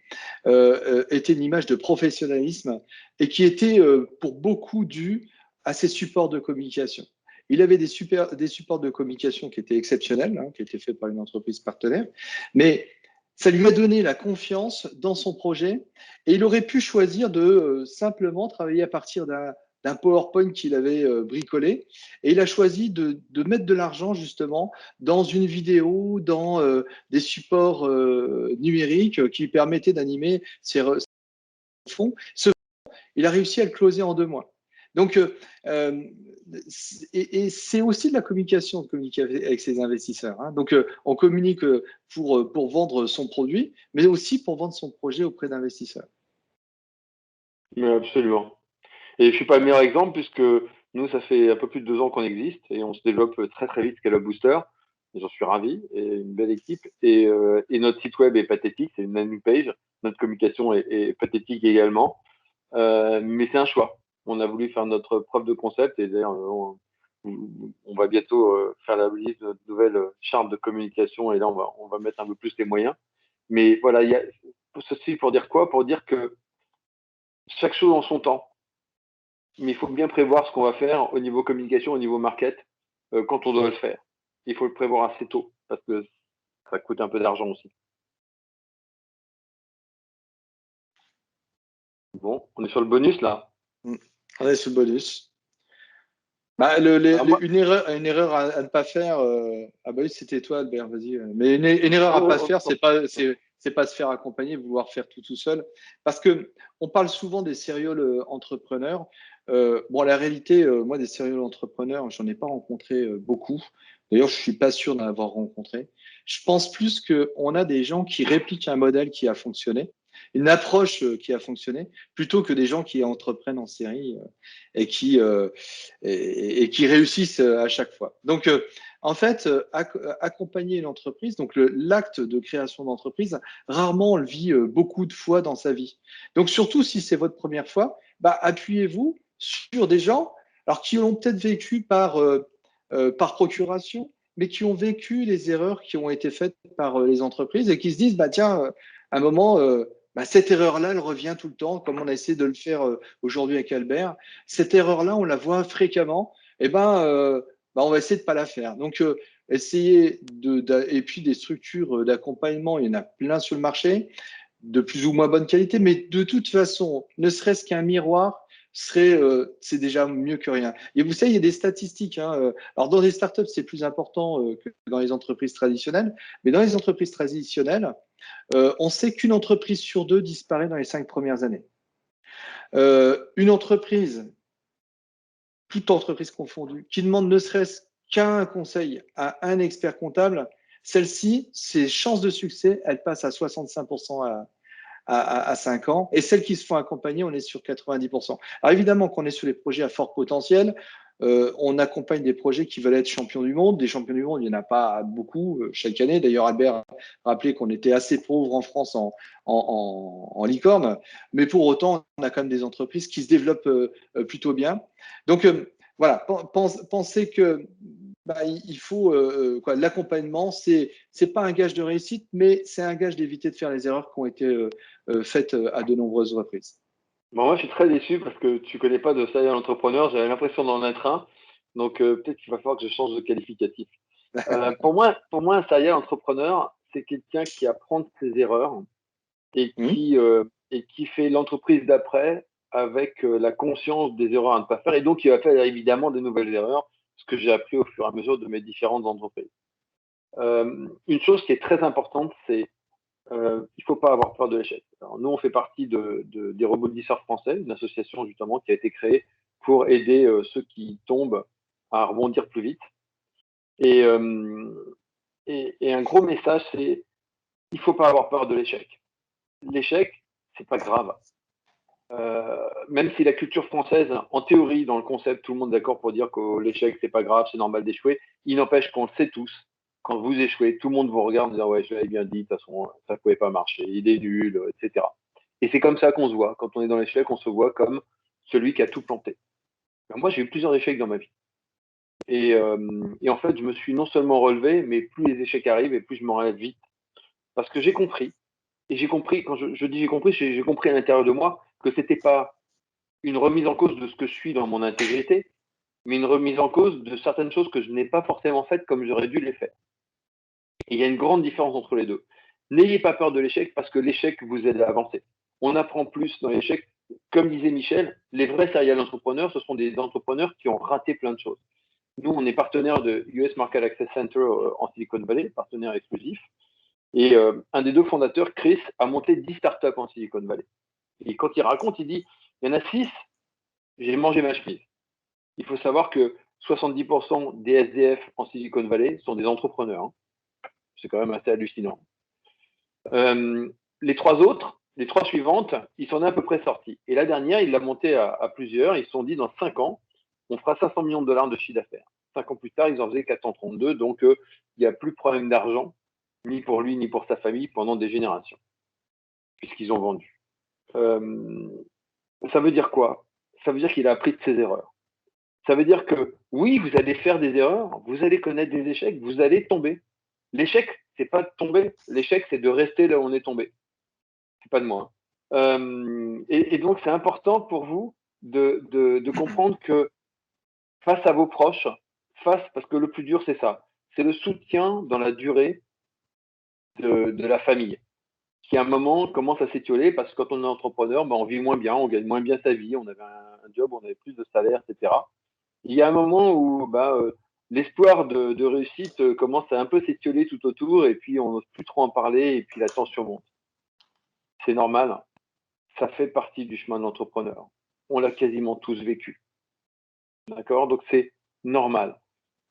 était une image de professionnalisme et qui était pour beaucoup due à ses supports de communication. Il avait des supports de communication qui étaient exceptionnels, hein, qui étaient faits par une entreprise partenaire, mais ça lui a donné la confiance dans son projet et il aurait pu choisir de simplement travailler à partir d'un PowerPoint qu'il avait bricolé et il a choisi de mettre de l'argent justement dans une vidéo, dans des supports numériques qui permettaient d'animer ses fonds. Il a réussi à le closer en 2 mois. Donc, et c'est aussi de la communication, de communiquer avec ses investisseurs. Hein. Donc, on communique pour vendre son produit, mais aussi pour vendre son projet auprès d'investisseurs. Mais absolument. Et je ne suis pas le meilleur exemple puisque nous, ça fait un peu plus de 2 ans qu'on existe et on se développe très très vite Scale Booster. Et j'en suis ravi et une belle équipe. Et notre site web est pathétique, c'est une landing page. Notre communication est pathétique également. Mais c'est un choix. On a voulu faire notre preuve de concept et d'ailleurs, on va bientôt faire la release de notre nouvelle charte de communication et là, on va mettre un peu plus les moyens. Mais voilà, il y a ceci pour dire quoi? Pour dire que chaque chose en son temps. Mais il faut bien prévoir ce qu'on va faire au niveau communication, au niveau market, quand on doit le faire. Il faut le prévoir assez tôt parce que ça coûte un peu d'argent aussi. Bon, on est sur le bonus là. On est sur le bonus. Bah, une erreur à ne pas faire. Ah bah oui, c'était toi, Albert. Vas-y. Mais une erreur à pas faire, c'est pas se faire accompagner, vouloir faire tout seul. Parce que on parle souvent des serial entrepreneurs. Bon, la réalité, moi, des serial entrepreneurs, j'en ai pas rencontré beaucoup. D'ailleurs, je suis pas sûr d'en avoir rencontré. Je pense plus qu'on a des gens qui répliquent un modèle qui a fonctionné, une approche qui a fonctionné, plutôt que des gens qui entreprennent en série et qui réussissent à chaque fois. Donc, en fait, accompagner une entreprise, donc l'acte de création d'entreprise, rarement on le vit beaucoup de fois dans sa vie. Donc, surtout si c'est votre première fois, bah, appuyez-vous sur des gens alors, qui l'ont peut-être vécu par procuration, mais qui ont vécu les erreurs qui ont été faites par les entreprises et qui se disent, bah, tiens, à un moment, bah, cette erreur-là, elle revient tout le temps, comme on a essayé de le faire aujourd'hui avec Albert. Cette erreur-là, on la voit fréquemment. Et on va essayer de pas la faire. Donc, essayer et puis des structures d'accompagnement, il y en a plein sur le marché, de plus ou moins bonne qualité, mais de toute façon, ne serait-ce qu'un miroir c'est déjà mieux que rien. Et vous savez, il y a des statistiques. Alors, dans les startups, c'est plus important que dans les entreprises traditionnelles. Mais dans les entreprises traditionnelles, on sait qu'une entreprise sur deux disparaît dans les 5 premières années. Une entreprise, toute entreprise confondue, qui demande ne serait-ce qu'un conseil à un expert comptable, celle-ci, ses chances de succès, elles passent à 65% à 5 ans. Et celles qui se font accompagner, on est sur 90%. Alors évidemment, quand on est sur les projets à fort potentiel, on accompagne des projets qui veulent être champions du monde. Des champions du monde, il n'y en a pas beaucoup chaque année. D'ailleurs, Albert a rappelé qu'on était assez pauvres en France en licorne. Mais pour autant, on a quand même des entreprises qui se développent plutôt bien. Donc, voilà, pensez que il faut l'accompagnement, c'est pas un gage de réussite, mais c'est un gage d'éviter de faire les erreurs qui ont été faites à de nombreuses reprises. Bon, moi, je suis très déçu parce que tu connais pas de serial entrepreneur. J'avais l'impression d'en être un. Donc, peut-être qu'il va falloir que je change de qualificatif. Pour moi, un serial entrepreneur, c'est quelqu'un qui apprend de ses erreurs et et qui fait l'entreprise d'après avec la conscience des erreurs à ne pas faire. Et donc, il va faire évidemment des nouvelles erreurs, ce que j'ai appris au fur et à mesure de mes différentes entreprises. Une chose qui est très importante, c'est il ne faut pas avoir peur de l'échec. Nous, on fait partie des rebondisseurs français, une association justement qui a été créée pour aider ceux qui tombent à rebondir plus vite. Et, un gros message, c'est il ne faut pas avoir peur de l'échec. L'échec, c'est pas grave. Même si la culture française, en théorie, dans le concept, tout le monde est d'accord pour dire que l'échec, c'est pas grave, c'est normal d'échouer. Il n'empêche qu'on le sait tous. Quand vous échouez, tout le monde vous regarde en disant ouais, je l'avais bien dit, de toute façon, ça pouvait pas marcher, il est nul, etc. Et c'est comme ça qu'on se voit. Quand on est dans l'échec, on se voit comme celui qui a tout planté. Ben, moi, j'ai eu plusieurs échecs dans ma vie. Et en fait, je me suis non seulement relevé, mais plus les échecs arrivent et plus je me relève vite. Parce que j'ai compris. Et j'ai compris, quand je dis j'ai compris à l'intérieur de moi que c'était pas une remise en cause de ce que je suis dans mon intégrité, mais une remise en cause de certaines choses que je n'ai pas forcément faites comme j'aurais dû les faire. Et il y a une grande différence entre les deux. N'ayez pas peur de l'échec parce que l'échec vous aide à avancer. On apprend plus dans l'échec. Comme disait Michel, les vrais serial entrepreneurs, ce sont des entrepreneurs qui ont raté plein de choses. Nous, on est partenaire de US Market Access Center en Silicon Valley, partenaire exclusif. Et un des deux fondateurs, Chris, a monté 10 startups en Silicon Valley. Et quand il raconte, il dit, il y en a 6, j'ai mangé ma chemise. Il faut savoir que 70% des SDF en Silicon Valley sont des entrepreneurs. Hein. C'est quand même assez hallucinant. Les trois suivantes, ils sont à peu près sortis. Et la dernière, il l'a montée à plusieurs. Ils se sont dit, dans 5 ans, on fera 500 millions de dollars de chiffre d'affaires. 5 ans plus tard, ils en faisaient 432. Donc, il n'y a plus de problème d'argent, ni pour lui, ni pour sa famille, pendant des générations, puisqu'ils ont vendu. Ça veut dire quoi? Ça veut dire qu'il a appris de ses erreurs. Ça veut dire que oui, vous allez faire des erreurs, vous allez connaître des échecs, vous allez tomber. L'échec, c'est pas de tomber. L'échec, c'est de rester là où on est tombé. C'est pas de moi. Et donc, c'est important pour vous de comprendre que face à vos proches, parce que le plus dur, c'est ça. C'est le soutien dans la durée de la famille, qui à un moment commence à s'étioler parce que quand on est entrepreneur, on vit moins bien, on gagne moins bien sa vie, on avait un job, on avait plus de salaire, etc. Il y a un moment où l'espoir de réussite commence à un peu s'étioler tout autour et puis on n'ose plus trop en parler et puis la tension monte. C'est normal, ça fait partie du chemin de l'entrepreneur. On l'a quasiment tous vécu. D'accord? Donc c'est normal.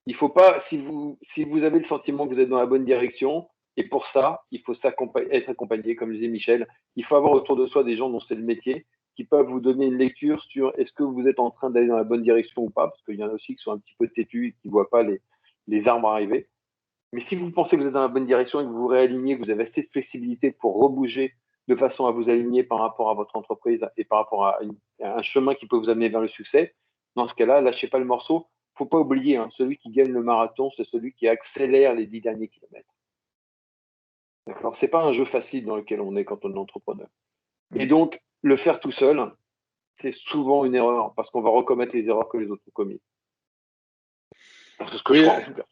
Il faut pas, si vous avez le sentiment que vous êtes dans la bonne direction, et pour ça, il faut être accompagné, comme disait Michel, il faut avoir autour de soi des gens dont c'est le métier, qui peuvent vous donner une lecture sur est-ce que vous êtes en train d'aller dans la bonne direction ou pas, parce qu'il y en a aussi qui sont un petit peu têtus et qui ne voient pas les arbres arriver. Mais si vous pensez que vous êtes dans la bonne direction et que vous vous réalignez, que vous avez assez de flexibilité pour rebouger de façon à vous aligner par rapport à votre entreprise et par rapport à un chemin qui peut vous amener vers le succès, dans ce cas-là, lâchez pas le morceau. Faut pas oublier, celui qui gagne le marathon, c'est celui qui accélère les 10 derniers kilomètres. D'accord? C'est pas un jeu facile dans lequel on est quand on est entrepreneur. Et donc, le faire tout seul, c'est souvent une erreur parce qu'on va recommettre les erreurs que les autres ont commises. C'est ce que je crois en tout cas.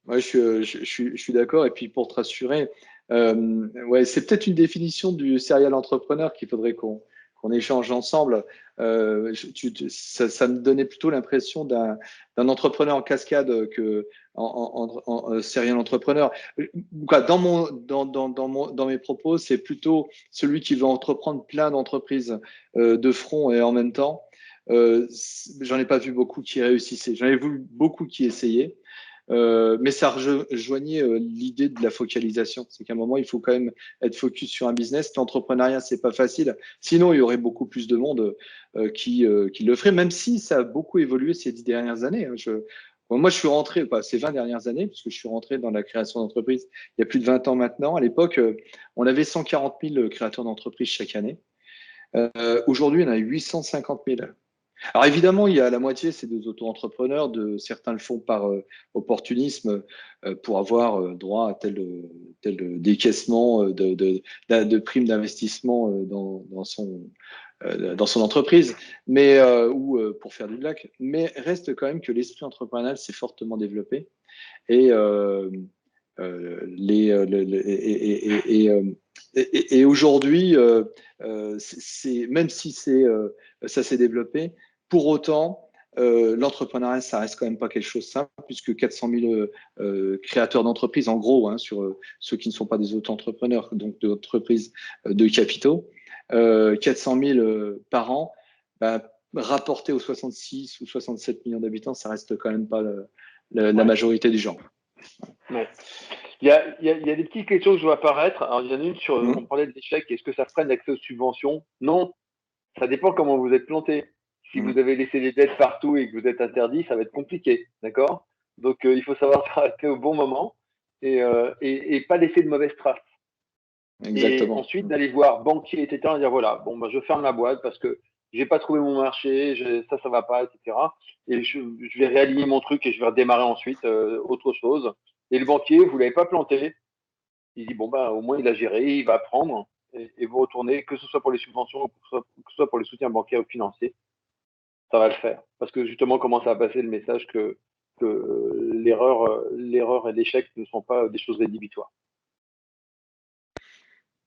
Ouais, je suis d'accord. Et puis pour te rassurer, ouais, c'est peut-être une définition du serial entrepreneur qu'il faudrait qu'on qu'on échange ensemble, ça me donnait plutôt l'impression d'un entrepreneur en cascade que en serial entrepreneur. Quoi, dans mes propos, c'est plutôt celui qui veut entreprendre plein d'entreprises de front et en même temps. J'en ai pas vu beaucoup qui réussissaient. J'en ai vu beaucoup qui essayaient. Mais ça rejoignait l'idée de la focalisation. C'est qu'à un moment, il faut quand même être focus sur un business. L'entrepreneuriat, c'est pas facile. Sinon, il y aurait beaucoup plus de monde qui le ferait, même si ça a beaucoup évolué ces 10 dernières années. Hein. Moi, je suis rentré, ces 20 dernières années, parce que je suis rentré dans la création d'entreprise il y a plus de 20 ans maintenant. À l'époque, on avait 140 000 créateurs d'entreprises chaque année. Aujourd'hui, on a 850 000. Alors évidemment, il y a la moitié, c'est des auto-entrepreneurs. Certains le font par opportunisme pour avoir droit à tel décaissement de primes d'investissement dans son entreprise, ou pour faire du black. Mais reste quand même que l'esprit entrepreneurial s'est fortement développé et et aujourd'hui, même si ça s'est développé, pour autant, l'entrepreneuriat, ça reste quand même pas quelque chose de simple, puisque 400 000 créateurs d'entreprises, en gros, hein, sur ceux qui ne sont pas des auto-entrepreneurs, donc d'entreprises de capitaux, 400 000 par an, bah, rapporté aux 66 ou 67 millions d'habitants, ça reste quand même pas la majorité du genre. Ouais. Il y a des petites questions que je vois apparaître. Alors, il y en a une sur, on parlait de l'échec. Est-ce que ça freine l'accès aux subventions? Non. Ça dépend comment vous êtes planté. Si vous avez laissé des dettes partout et que vous êtes interdit, ça va être compliqué. D'accord? Donc, il faut savoir s'arrêter au bon moment et pas laisser de mauvaises traces. Exactement. Et ensuite, d'aller voir banquier, etc. et dire voilà, bon, je ferme la boîte parce que j'ai pas trouvé mon marché, ça va pas, etc. Et je vais réaligner mon truc et je vais redémarrer ensuite autre chose. Et le banquier, vous l'avez pas planté, il dit bon, bah, au moins il a géré, il va apprendre et vous retournez, que ce soit pour les subventions ou que ce soit pour les soutiens bancaires ou financiers, ça va le faire. Parce que justement, comment ça va passer le message que l'erreur et l'échec ne sont pas des choses rédhibitoires.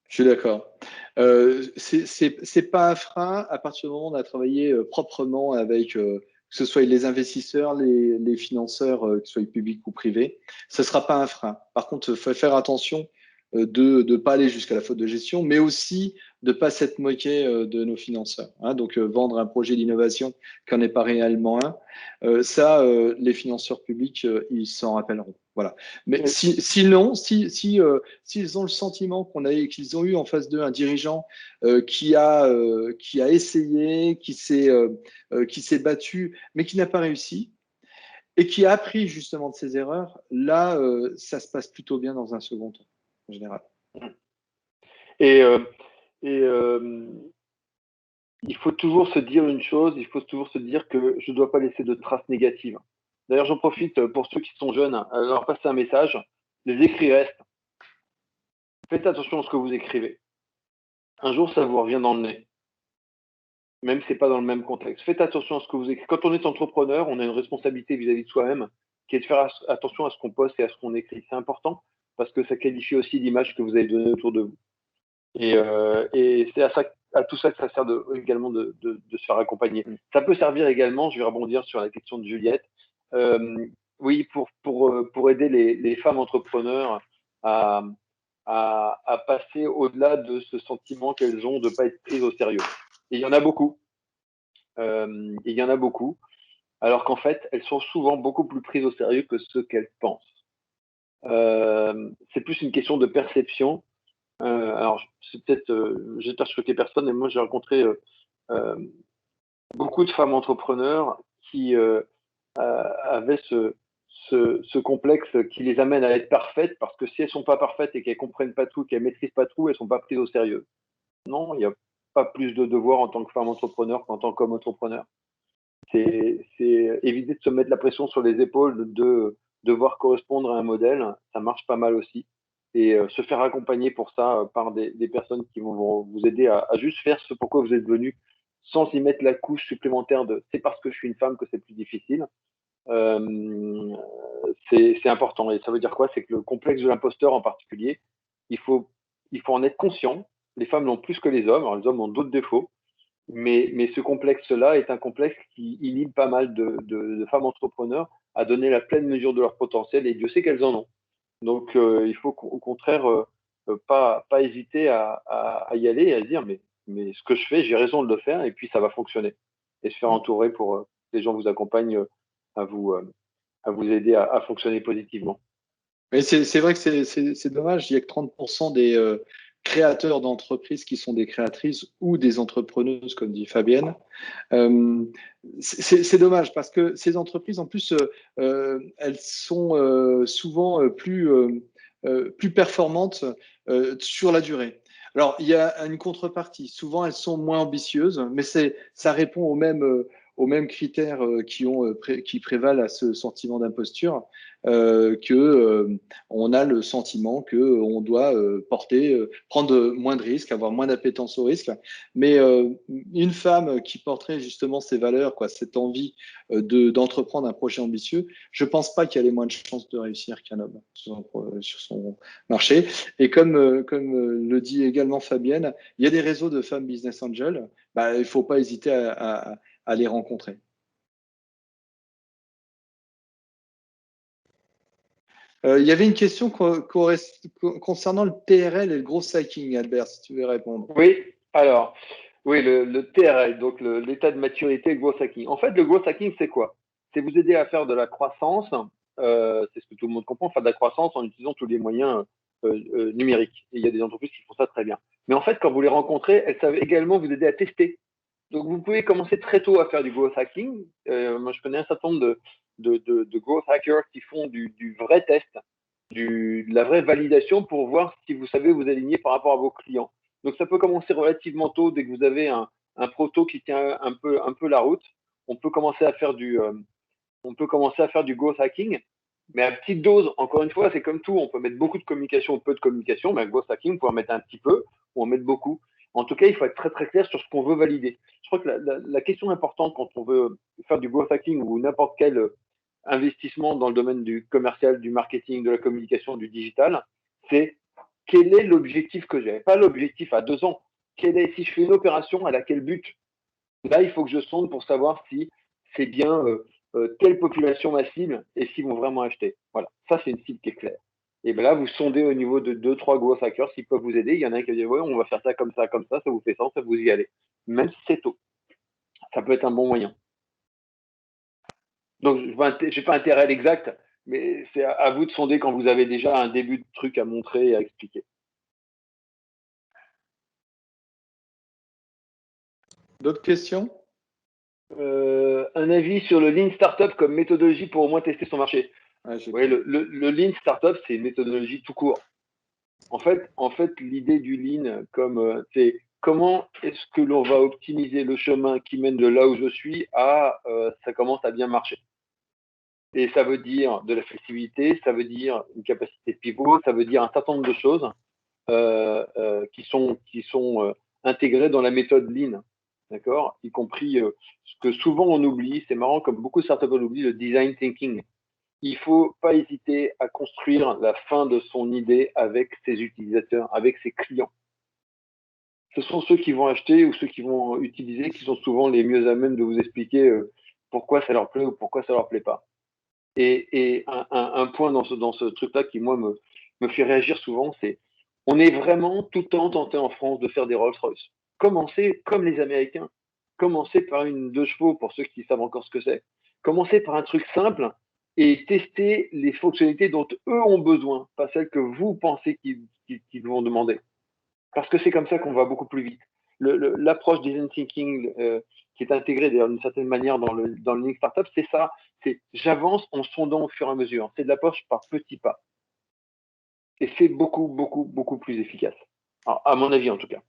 Je suis d'accord. C'est pas un frein à partir du moment où on a travaillé proprement avec que ce soit les investisseurs, les financeurs, que ce soit publics ou privés. Ce sera pas un frein. Par contre, il faut faire attention de ne pas aller jusqu'à la faute de gestion, mais aussi de ne pas s'être moqué de nos financeurs. Hein. Donc, vendre un projet d'innovation qui n'en est pas réellement un, les financeurs publics, ils s'en rappelleront. Voilà. Mais s'ils ont le sentiment qu'ils ont eu en face d'eux un dirigeant qui a essayé, qui s'est battu, mais qui n'a pas réussi, et qui a appris justement de ses erreurs, là, ça se passe plutôt bien dans un second temps, en général. Et il faut toujours se dire une chose, il faut toujours se dire que je ne dois pas laisser de traces négatives. D'ailleurs, j'en profite pour ceux qui sont jeunes, leur passer un message. Les écrits restent. Faites attention à ce que vous écrivez. Un jour, ça vous revient dans le nez. Même si ce n'est pas dans le même contexte. Faites attention à ce que vous écrivez. Quand on est entrepreneur, on a une responsabilité vis-à-vis de soi-même qui est de faire attention à ce qu'on poste et à ce qu'on écrit. C'est important parce que ça qualifie aussi l'image que vous avez donnée autour de vous. Et c'est à tout ça que ça sert également de se faire accompagner. Ça peut servir également, je vais rebondir sur la question de Juliette, oui, pour aider les femmes entrepreneurs à passer au-delà de ce sentiment qu'elles ont de ne pas être prises au sérieux. Et il y en a beaucoup. Il y en a beaucoup. Alors qu'en fait, elles sont souvent beaucoup plus prises au sérieux que ce qu'elles pensent. C'est plus une question de perception. Alors, c'est peut-être, j'espère choquer personne, mais moi j'ai rencontré beaucoup de femmes entrepreneurs qui avaient ce complexe qui les amène à être parfaites, parce que si elles sont pas parfaites et qu'elles comprennent pas tout, qu'elles maîtrisent pas tout, elles sont pas prises au sérieux. Non, il n'y a pas plus de devoirs en tant que femme entrepreneur qu'en tant qu'homme entrepreneur. C'est éviter de se mettre la pression sur les épaules, de devoir correspondre à un modèle, ça marche pas mal aussi. Et se faire accompagner pour ça par des personnes qui vont vous aider à juste faire ce pourquoi vous êtes venu, sans y mettre la couche supplémentaire de c'est parce que je suis une femme que c'est plus difficile. C'est important. Et ça veut dire quoi? C'est que le complexe de l'imposteur en particulier, il faut en être conscient. Les femmes l'ont plus que les hommes. Alors les hommes ont d'autres défauts. Mais ce complexe-là est un complexe qui inhibe pas mal de femmes entrepreneurs à donner la pleine mesure de leur potentiel, et Dieu sait qu'elles en ont. Donc, il faut au contraire pas hésiter à y aller et à se dire, mais ce que je fais, j'ai raison de le faire, et puis ça va fonctionner. Et se faire entourer pour que les gens vous accompagnent à vous, euh, à vous aider à fonctionner positivement. Mais c'est vrai que c'est dommage, il n'y a que 30% des créateurs d'entreprises qui sont des créatrices ou des entrepreneuses, comme dit Fabienne. Euh, c'est dommage parce que ces entreprises, en plus, elles sont souvent plus performantes sur la durée. Alors, il y a une contrepartie. Souvent, elles sont moins ambitieuses, mais ça répond aux mêmes critères qui prévalent à ce sentiment d'imposture, que on a le sentiment que on doit prendre moins de risques, avoir moins d'appétence au risque. Mais une femme qui porterait justement ces valeurs, quoi, cette envie d'entreprendre un projet ambitieux, je pense pas qu'elle ait moins de chances de réussir qu'un homme sur son marché. Et comme le dit également Fabienne, il y a des réseaux de femmes business angels. Bah, il faut pas hésiter à les rencontrer. Il y avait une question concernant le TRL et le gros hacking, Albert, si tu veux répondre. Oui, alors, oui, le TRL, donc l'état de maturité growth hacking. En fait, le growth hacking, c'est quoi? C'est vous aider à faire de la croissance, c'est ce que tout le monde comprend, faire de la croissance en utilisant tous les moyens numériques. Et il y a des entreprises qui font ça très bien. Mais en fait, quand vous les rencontrez, elles savent également vous aider à tester. Donc, vous pouvez commencer très tôt à faire du growth hacking. Moi, je connais un certain nombre de growth hackers qui font du vrai test, de la vraie validation pour voir si vous savez vous aligner par rapport à vos clients. Donc, ça peut commencer relativement tôt, dès que vous avez un proto qui tient un peu la route. On peut commencer à faire on peut commencer à faire du growth hacking, mais à petite dose. Encore une fois, c'est comme tout. On peut mettre beaucoup de communication ou peu de communication, mais à growth hacking, on peut en mettre un petit peu ou en mettre beaucoup. En tout cas, il faut être très très clair sur ce qu'on veut valider. Je crois que la question importante quand on veut faire du growth hacking ou n'importe quel investissement dans le domaine du commercial, du marketing, de la communication, du digital, c'est quel est l'objectif que j'ai? Pas l'objectif à 2 ans. Si je fais une opération, elle a quel but? Là, il faut que je sonde pour savoir si c'est bien telle population ma cible et s'ils vont vraiment acheter. Voilà, ça c'est une cible qui est claire. Et bien là, vous sondez au niveau de deux, trois growth hackers s'ils peuvent vous aider. Il y en a un qui va dire, ouais, on va faire ça, ça vous fait sens, ça vous y allez. Même si c'est tôt, ça peut être un bon moyen. Donc, je n'ai pas intérêt à l'exact, mais c'est à vous de sonder quand vous avez déjà un début de truc à montrer et à expliquer. D'autres questions? Un avis sur le Lean Startup comme méthodologie pour au moins tester son marché. Ah, Oui, le Lean Startup, c'est une méthodologie tout court. En fait l'idée du Lean, c'est comment est-ce que l'on va optimiser le chemin qui mène de là où je suis à ça commence à bien marcher. Et ça veut dire de la flexibilité, ça veut dire une capacité de pivot, ça veut dire un certain nombre de choses qui sont intégrées dans la méthode Lean, d'accord? Y compris ce que souvent on oublie, c'est marrant comme beaucoup de startups l'oublient, le design thinking. Il ne faut pas hésiter à construire la fin de son idée avec ses utilisateurs, avec ses clients. Ce sont ceux qui vont acheter ou ceux qui vont utiliser qui sont souvent les mieux à même de vous expliquer pourquoi ça leur plaît ou pourquoi ça leur plaît pas. Et un point dans ce truc-là qui, moi, me fait réagir souvent, c'est on est vraiment tout le temps tenté en France de faire des Rolls-Royce. Commencez comme les Américains. Commencez par une 2 chevaux pour ceux qui savent encore ce que c'est. Commencez par un truc simple et testez les fonctionnalités dont eux ont besoin, pas celles que vous pensez qu'ils vont demander. Parce que c'est comme ça qu'on va beaucoup plus vite. L'approche design thinking qui est intégrée d'ailleurs d'une certaine manière dans le Lean Startup, c'est ça. C'est j'avance en sondant au fur et à mesure. C'est de l'approche par petits pas. Et c'est beaucoup, beaucoup, beaucoup plus efficace. Alors, à mon avis, en tout cas.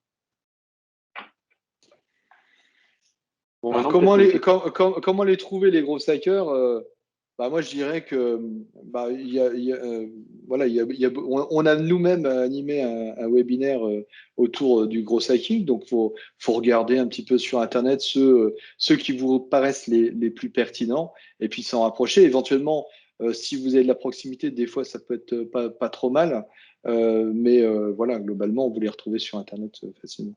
Bon, Alors, maintenant, peut-être comment les trouver, les gros hackers? Bah, moi, je dirais que bah, voilà, on a nous-mêmes animé un webinaire autour du gros hacking. Donc, faut regarder un petit peu sur Internet ceux qui vous paraissent les plus pertinents et puis s'en rapprocher. Éventuellement, si vous avez de la proximité, des fois, ça peut être pas trop mal. Mais voilà, globalement, vous les retrouvez sur Internet facilement.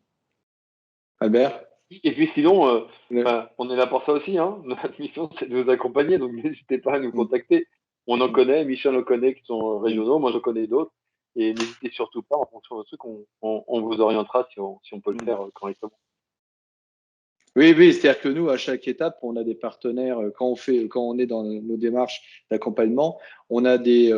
Albert? Et puis sinon, Le- on est là pour ça aussi. Hein. Notre mission, c'est de vous accompagner. Donc n'hésitez pas à nous Mm, contacter. On en mm, connaît, Michel en connaît qui sont mm. régionaux, moi j'en connais d'autres. Et n'hésitez surtout pas, en fonction de ce truc, on vous orientera si on peut le Mm. faire correctement. Oui, oui, c'est-à-dire que nous, à chaque étape, on a des partenaires. Quand on est dans nos démarches d'accompagnement, on a des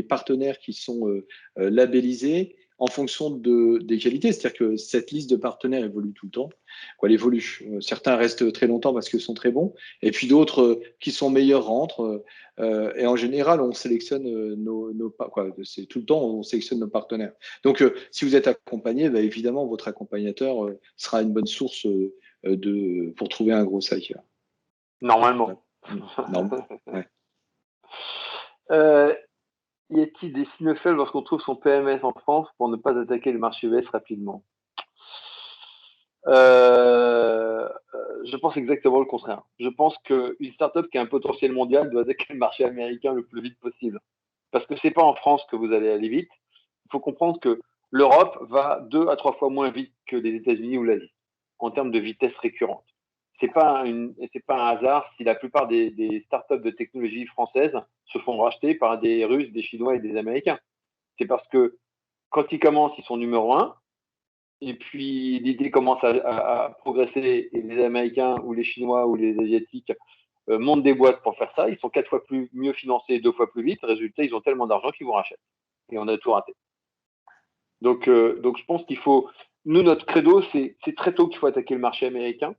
partenaires qui sont labellisés en fonction des qualités. C'est-à-dire que cette liste de partenaires évolue tout le temps. Quoi, elle évolue. Certains restent très longtemps parce qu'ils sont très bons, et puis d'autres qui sont meilleurs rentrent. Et en général, on sélectionne quoi, c'est tout le temps, on sélectionne nos partenaires. Donc, si vous êtes accompagné, bah, évidemment, votre accompagnateur sera une bonne source pour trouver un gros hacker. Ouais. Normalement. Non. Ouais. Euh, y a-t-il des signes faibles lorsqu'on trouve son PMS en France pour ne pas attaquer le marché US rapidement? Je pense exactement le contraire. Je pense qu'une startup qui a un potentiel mondial doit attaquer le marché américain le plus vite possible. Parce que c'est pas en France que vous allez aller vite. Il faut comprendre que l'Europe va 2 à 3 fois moins vite que les États-Unis ou l'Asie en termes de vitesse récurrente. C'est pas un hasard si la plupart des startups de technologie françaises se font racheter par des Russes, des Chinois et des Américains. C'est parce que quand ils commencent, ils sont numéro un. Et puis l'idée commence à progresser et les Américains ou les Chinois ou les Asiatiques montent des boîtes pour faire ça. Ils sont 4 fois mieux financés, 2 fois plus vite. Résultat, ils ont tellement d'argent qu'ils vous rachètent. Et on a tout raté. Donc je pense qu'il faut. Nous, notre credo, c'est très tôt qu'il faut attaquer le marché américain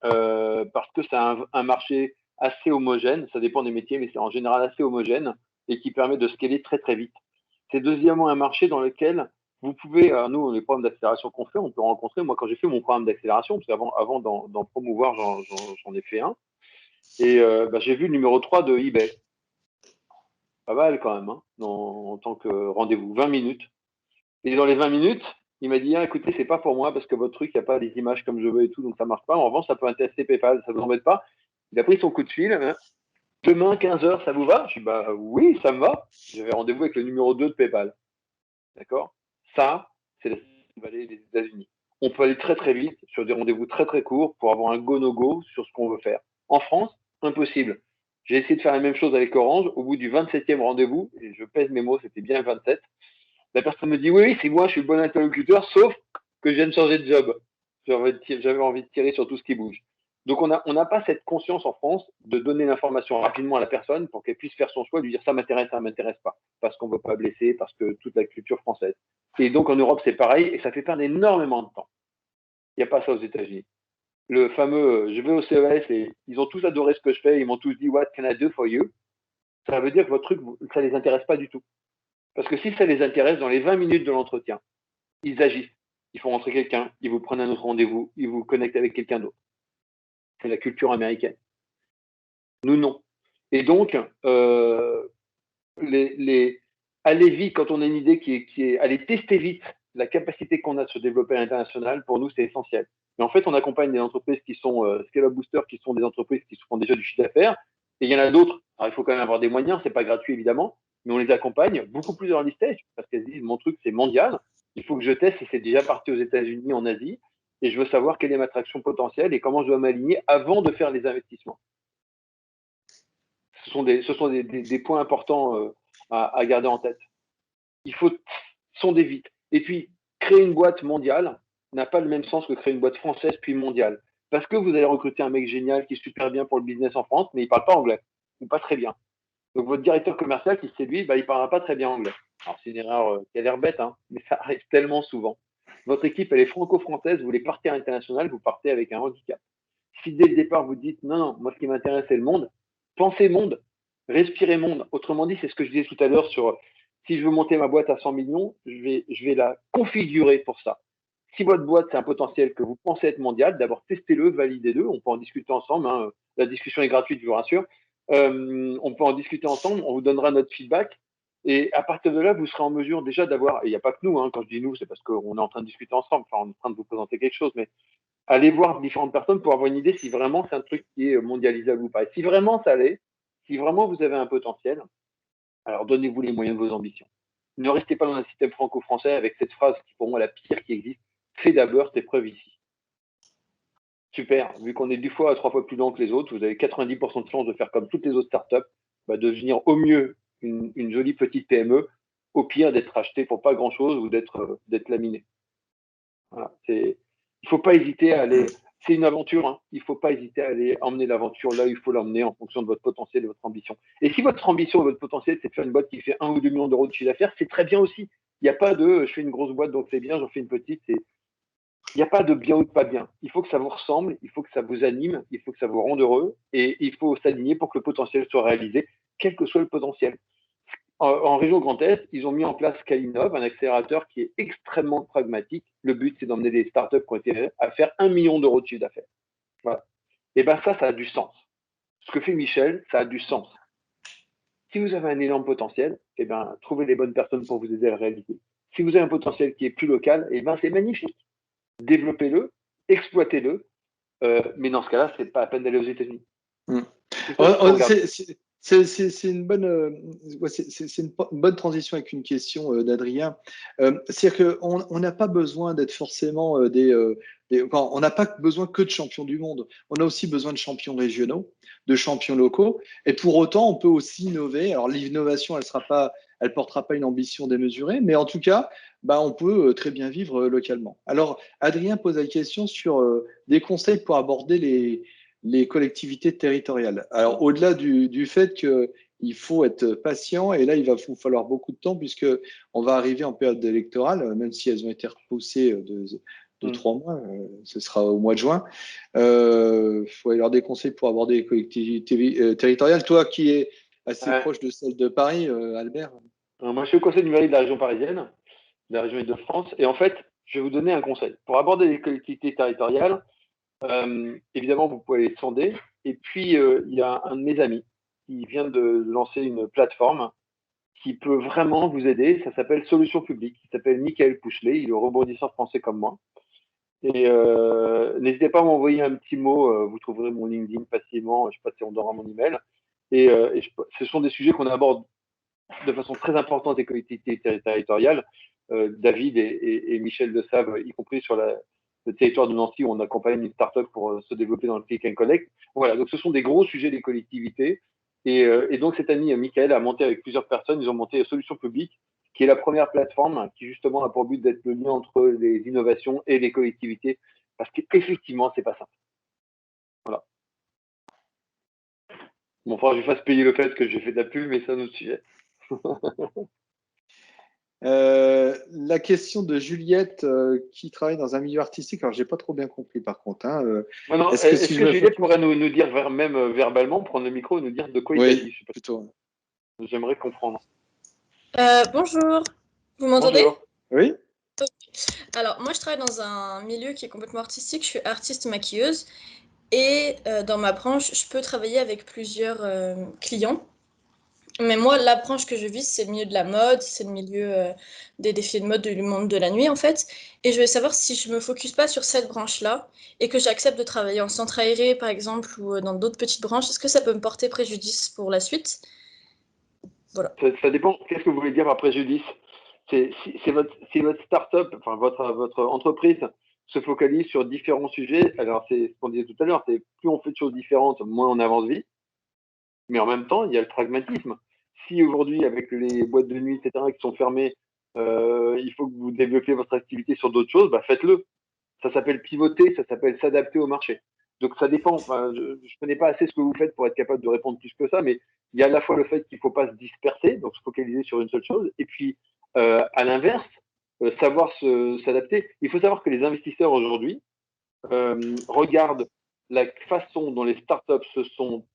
parce que c'est un marché assez homogène. Ça dépend des métiers, mais c'est en général assez homogène et qui permet de scaler très très vite. C'est deuxièmement un marché dans lequel vous pouvez, nous, les programmes d'accélération qu'on fait, on peut rencontrer, moi quand j'ai fait mon programme d'accélération, parce qu'avant d'en promouvoir, j'en ai fait un, et bah, j'ai vu le numéro 3 de eBay. Pas mal quand même, hein, en tant que rendez-vous, 20 minutes. Et dans les 20 minutes, il m'a dit, ah, écoutez, c'est pas pour moi parce que votre truc, il n'y a pas les images comme je veux et tout, donc ça marche pas. En revanche, ça peut intéresser PayPal, ça ne vous embête pas. Il a pris son coup de fil. Hein. Demain, 15 heures, ça vous va? Je dis, bah oui, ça me va. J'avais rendez-vous avec le numéro 2 de PayPal. D'accord? Ça, c'est la Silicon Valley des États-Unis. On peut aller très très vite sur des rendez-vous très très courts pour avoir un go-no-go sur ce qu'on veut faire. En France, impossible. J'ai essayé de faire la même chose avec Orange. Au bout du 27e rendez-vous, et je pèse mes mots, c'était bien 27, la personne me dit oui, oui, c'est moi, je suis le bon interlocuteur, sauf que je viens de changer de job. J'avais envie de tirer sur tout ce qui bouge. Donc on n'a pas cette conscience en France de donner l'information rapidement à la personne pour qu'elle puisse faire son choix, lui dire ça m'intéresse pas, parce qu'on ne veut pas blesser, parce que toute la culture française. Et donc en Europe c'est pareil et ça fait perdre énormément de temps. Il n'y a pas ça aux États-Unis. Le fameux je vais au CES et ils ont tous adoré ce que je fais, ils m'ont tous dit what can I do for you? Ça veut dire que votre truc ça les intéresse pas du tout. Parce que si ça les intéresse dans les 20 minutes de l'entretien, ils agissent. Ils font rentrer quelqu'un, ils vous prennent un autre rendez-vous, ils vous connectent avec quelqu'un d'autre. C'est la culture américaine. Nous, non. Et donc, aller vite quand on a une idée aller tester vite la capacité qu'on a de se développer à l'international, pour nous, c'est essentiel. Mais en fait, on accompagne des entreprises qui sont Scale-up Boosters, qui sont des entreprises qui font déjà du chiffre d'affaires. Et il y en a d'autres. Alors, il faut quand même avoir des moyens, c'est pas gratuit évidemment, mais on les accompagne beaucoup plus early stage parce qu'elles disent mon truc c'est mondial. Il faut que je teste si c'est déjà parti aux États-Unis, en Asie, et je veux savoir quelle est ma traction potentielle et comment je dois m'aligner avant de faire les investissements. Ce sont des points importants à garder en tête. Il faut sonder vite. Et puis, créer une boîte mondiale n'a pas le même sens que créer une boîte française puis mondiale. Parce que vous allez recruter un mec génial qui est super bien pour le business en France, mais il ne parle pas anglais, ou pas très bien. Donc votre directeur commercial qui se séduit, bah, il ne parlera pas très bien anglais. Alors c'est une erreur qui a l'air bête, hein, mais ça arrive tellement souvent. Votre équipe, elle est franco-française, vous voulez partir à l'international, vous partez avec un handicap. Si dès le départ vous dites non, non, moi ce qui m'intéresse c'est le monde, pensez monde, respirez monde. Autrement dit, c'est ce que je disais tout à l'heure sur si je veux monter ma boîte à 100 millions, je vais la configurer pour ça. Si votre boîte c'est un potentiel que vous pensez être mondial, d'abord testez-le, validez-le, on peut en discuter ensemble, hein. La discussion est gratuite, je vous rassure. On peut en discuter ensemble, on vous donnera notre feedback. Et à partir de là, vous serez en mesure déjà d'avoir, et il n'y a pas que nous, hein, quand je dis nous, c'est parce qu'on est en train de discuter ensemble, enfin, on est en train de vous présenter quelque chose, mais aller voir différentes personnes pour avoir une idée si vraiment c'est un truc qui est mondialisable ou pas. Et si vraiment ça l'est, si vraiment vous avez un potentiel, alors donnez-vous les moyens de vos ambitions. Ne restez pas dans un système franco-français avec cette phrase qui pour moi est la pire qui existe. Fais d'abord tes preuves ici. super. Vu qu'on est 2 fois à 3 fois plus lent que les autres, vous avez 90% de chances de faire comme toutes les autres startups, de devenir au mieux une jolie petite PME, au pire d'être acheté pour pas grand-chose ou d'être laminé. Voilà. Il ne faut pas hésiter à aller. C'est une aventure. Hein. Il ne faut pas hésiter à aller emmener l'aventure là où il faut l'emmener en fonction de votre potentiel et de votre ambition. Et si votre ambition et votre potentiel, c'est de faire une boîte qui fait 1 ou 2 millions d'euros de chiffre d'affaires, c'est très bien aussi. Il n'y a pas de je fais une grosse boîte donc c'est bien, j'en fais une petite. Il n'y a pas de bien ou de pas bien. Il faut que ça vous ressemble, il faut que ça vous anime, il faut que ça vous rende heureux et il faut s'aligner pour que le potentiel soit réalisé, quel que soit le potentiel. En région Grand Est, ils ont mis en place Calinov, un accélérateur qui est extrêmement pragmatique. Le but, c'est d'emmener des startups qui ont été à faire 1 million d'euros de chiffre d'affaires. Voilà. Et bien ça a du sens. Ce que fait Michel, ça a du sens. Si vous avez un énorme potentiel, trouvez les bonnes personnes pour vous aider à le réaliser. Si vous avez un potentiel qui est plus local, c'est magnifique. Développez-le, exploitez-le, mais dans ce cas-là, c'est pas la peine d'aller aux États-Unis. C'est une bonne transition avec une question d'Adrien. C'est-à-dire qu'on n'a pas besoin d'être forcément on n'a pas besoin que de champions du monde. On a aussi besoin de champions régionaux, de champions locaux. Et pour autant, on peut aussi innover. Alors l'innovation, elle portera pas une ambition démesurée, mais en tout cas, on peut très bien vivre localement. Alors Adrien pose la question sur des conseils pour aborder les collectivités territoriales. Alors, au-delà du fait qu'il faut être patient, et là, il va vous falloir beaucoup de temps, puisqu'on va arriver en période électorale, même si elles ont été repoussées de 3 mois, ce sera au mois de juin. Il faut avoir des conseils pour aborder les collectivités territoriales. Toi, qui es assez proche de celle de Paris, Albert. Moi, je suis au conseil numérique de la région parisienne, de la région Île-de-France, et en fait, je vais vous donner un conseil. Pour aborder les collectivités territoriales, évidemment, vous pouvez les sonder. Et puis, il y a un de mes amis qui vient de lancer une plateforme qui peut vraiment vous aider. Ça s'appelle Solutions Publiques. Il s'appelle Michael Pouchelet. Il est rebondisseur français comme moi. Et n'hésitez pas à m'envoyer un petit mot. Vous trouverez mon LinkedIn facilement. Je ne sais pas si on donnera mon email. Et ce sont des sujets qu'on aborde de façon très importante des collectivités territoriales. David et Michel de Save, y compris sur le territoire de Nancy, où on accompagne une start-up pour se développer dans le click and collect. Voilà, donc ce sont des gros sujets des collectivités. Et donc cet ami, Michael, a monté avec plusieurs personnes, ils ont monté Solutions Publiques, qui est la première plateforme qui justement a pour but d'être le lien entre les innovations et les collectivités, parce qu'effectivement, c'est pas simple. Voilà. Bon, il faudra que je fasse payer le fait que j'ai fait de la pub, mais c'est un autre sujet. La question de Juliette qui travaille dans un milieu artistique, alors j'ai pas trop bien compris par contre. Est-ce que Juliette pourrait nous dire même verbalement, prendre le micro et nous dire de quoi il s'agit? Plutôt. J'aimerais comprendre. Bonjour, vous m'entendez? Oui. Alors moi je travaille dans un milieu qui est complètement artistique, je suis artiste maquilleuse et dans ma branche je peux travailler avec plusieurs clients. Mais moi, la branche que je vise, c'est le milieu de la mode, c'est le milieu des défilés de mode du monde de la nuit, en fait. Et je vais savoir si je me focus pas sur cette branche-là et que j'accepte de travailler en centre aéré, par exemple, ou dans d'autres petites branches, est-ce que ça peut me porter préjudice pour la suite? Voilà. Ça dépend. Qu'est-ce que vous voulez dire par préjudice? Si votre start-up, enfin votre entreprise se focalise sur différents sujets, alors c'est ce qu'on disait tout à l'heure, c'est plus on fait de choses différentes, moins on avance vite. Mais en même temps, il y a le pragmatisme. Si aujourd'hui, avec les boîtes de nuit, etc., qui sont fermées, il faut que vous développiez votre activité sur d'autres choses, faites-le. Ça s'appelle pivoter, ça s'appelle s'adapter au marché. Donc ça dépend. Enfin, je ne connais pas assez ce que vous faites pour être capable de répondre plus que ça, mais il y a à la fois le fait qu'il ne faut pas se disperser, donc se focaliser sur une seule chose, et puis à l'inverse, savoir s'adapter. Il faut savoir que les investisseurs aujourd'hui regardent la façon dont les startups se sont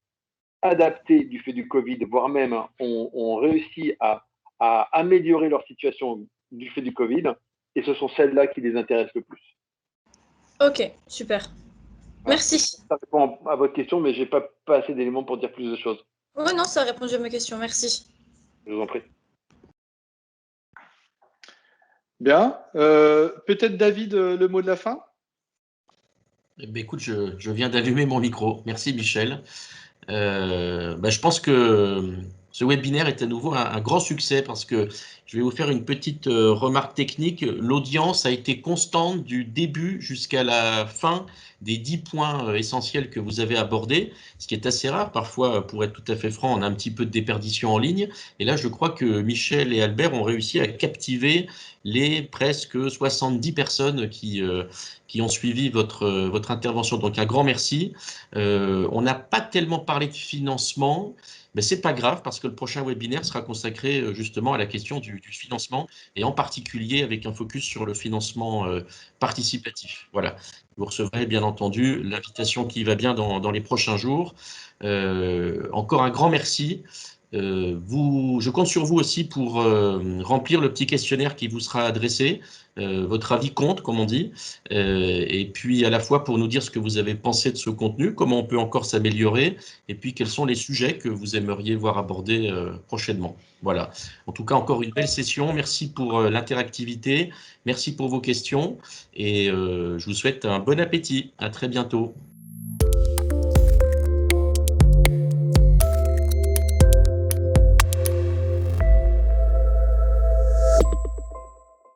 adaptés du fait du Covid, voire même ont réussi à améliorer leur situation du fait du Covid, et ce sont celles-là qui les intéressent le plus. Ok, super. Merci. Ça répond à votre question, mais je n'ai pas assez d'éléments pour dire plus de choses. Oui, non, ça a répondu à ma question, merci. Je vous en prie. Bien. Peut-être David, le mot de la fin? Écoute, je viens d'allumer mon micro. Merci Michel. Je pense que ce webinaire est à nouveau un grand succès parce que Je vais vous faire une petite remarque technique. L'audience a été constante du début jusqu'à la fin des 10 points essentiels que vous avez abordés, ce qui est assez rare. Parfois, pour être tout à fait franc, on a un petit peu de déperdition en ligne. Et là, je crois que Michel et Albert ont réussi à captiver les presque 70 personnes qui ont suivi votre intervention. Donc, un grand merci. On n'a pas tellement parlé de financement. Mais ce n'est pas grave parce que le prochain webinaire sera consacré justement à la question du financement et en particulier avec un focus sur le financement participatif. Voilà. Vous recevrez bien entendu l'invitation qui va bien dans les prochains jours. Encore un grand merci. Je compte sur vous aussi pour remplir le petit questionnaire qui vous sera adressé. Votre avis compte, comme on dit, et puis à la fois pour nous dire ce que vous avez pensé de ce contenu, comment on peut encore s'améliorer, et puis quels sont les sujets que vous aimeriez voir abordés prochainement. Voilà. En tout cas, encore une belle session. Merci pour l'interactivité, merci pour vos questions, et je vous souhaite un bon appétit. À très bientôt.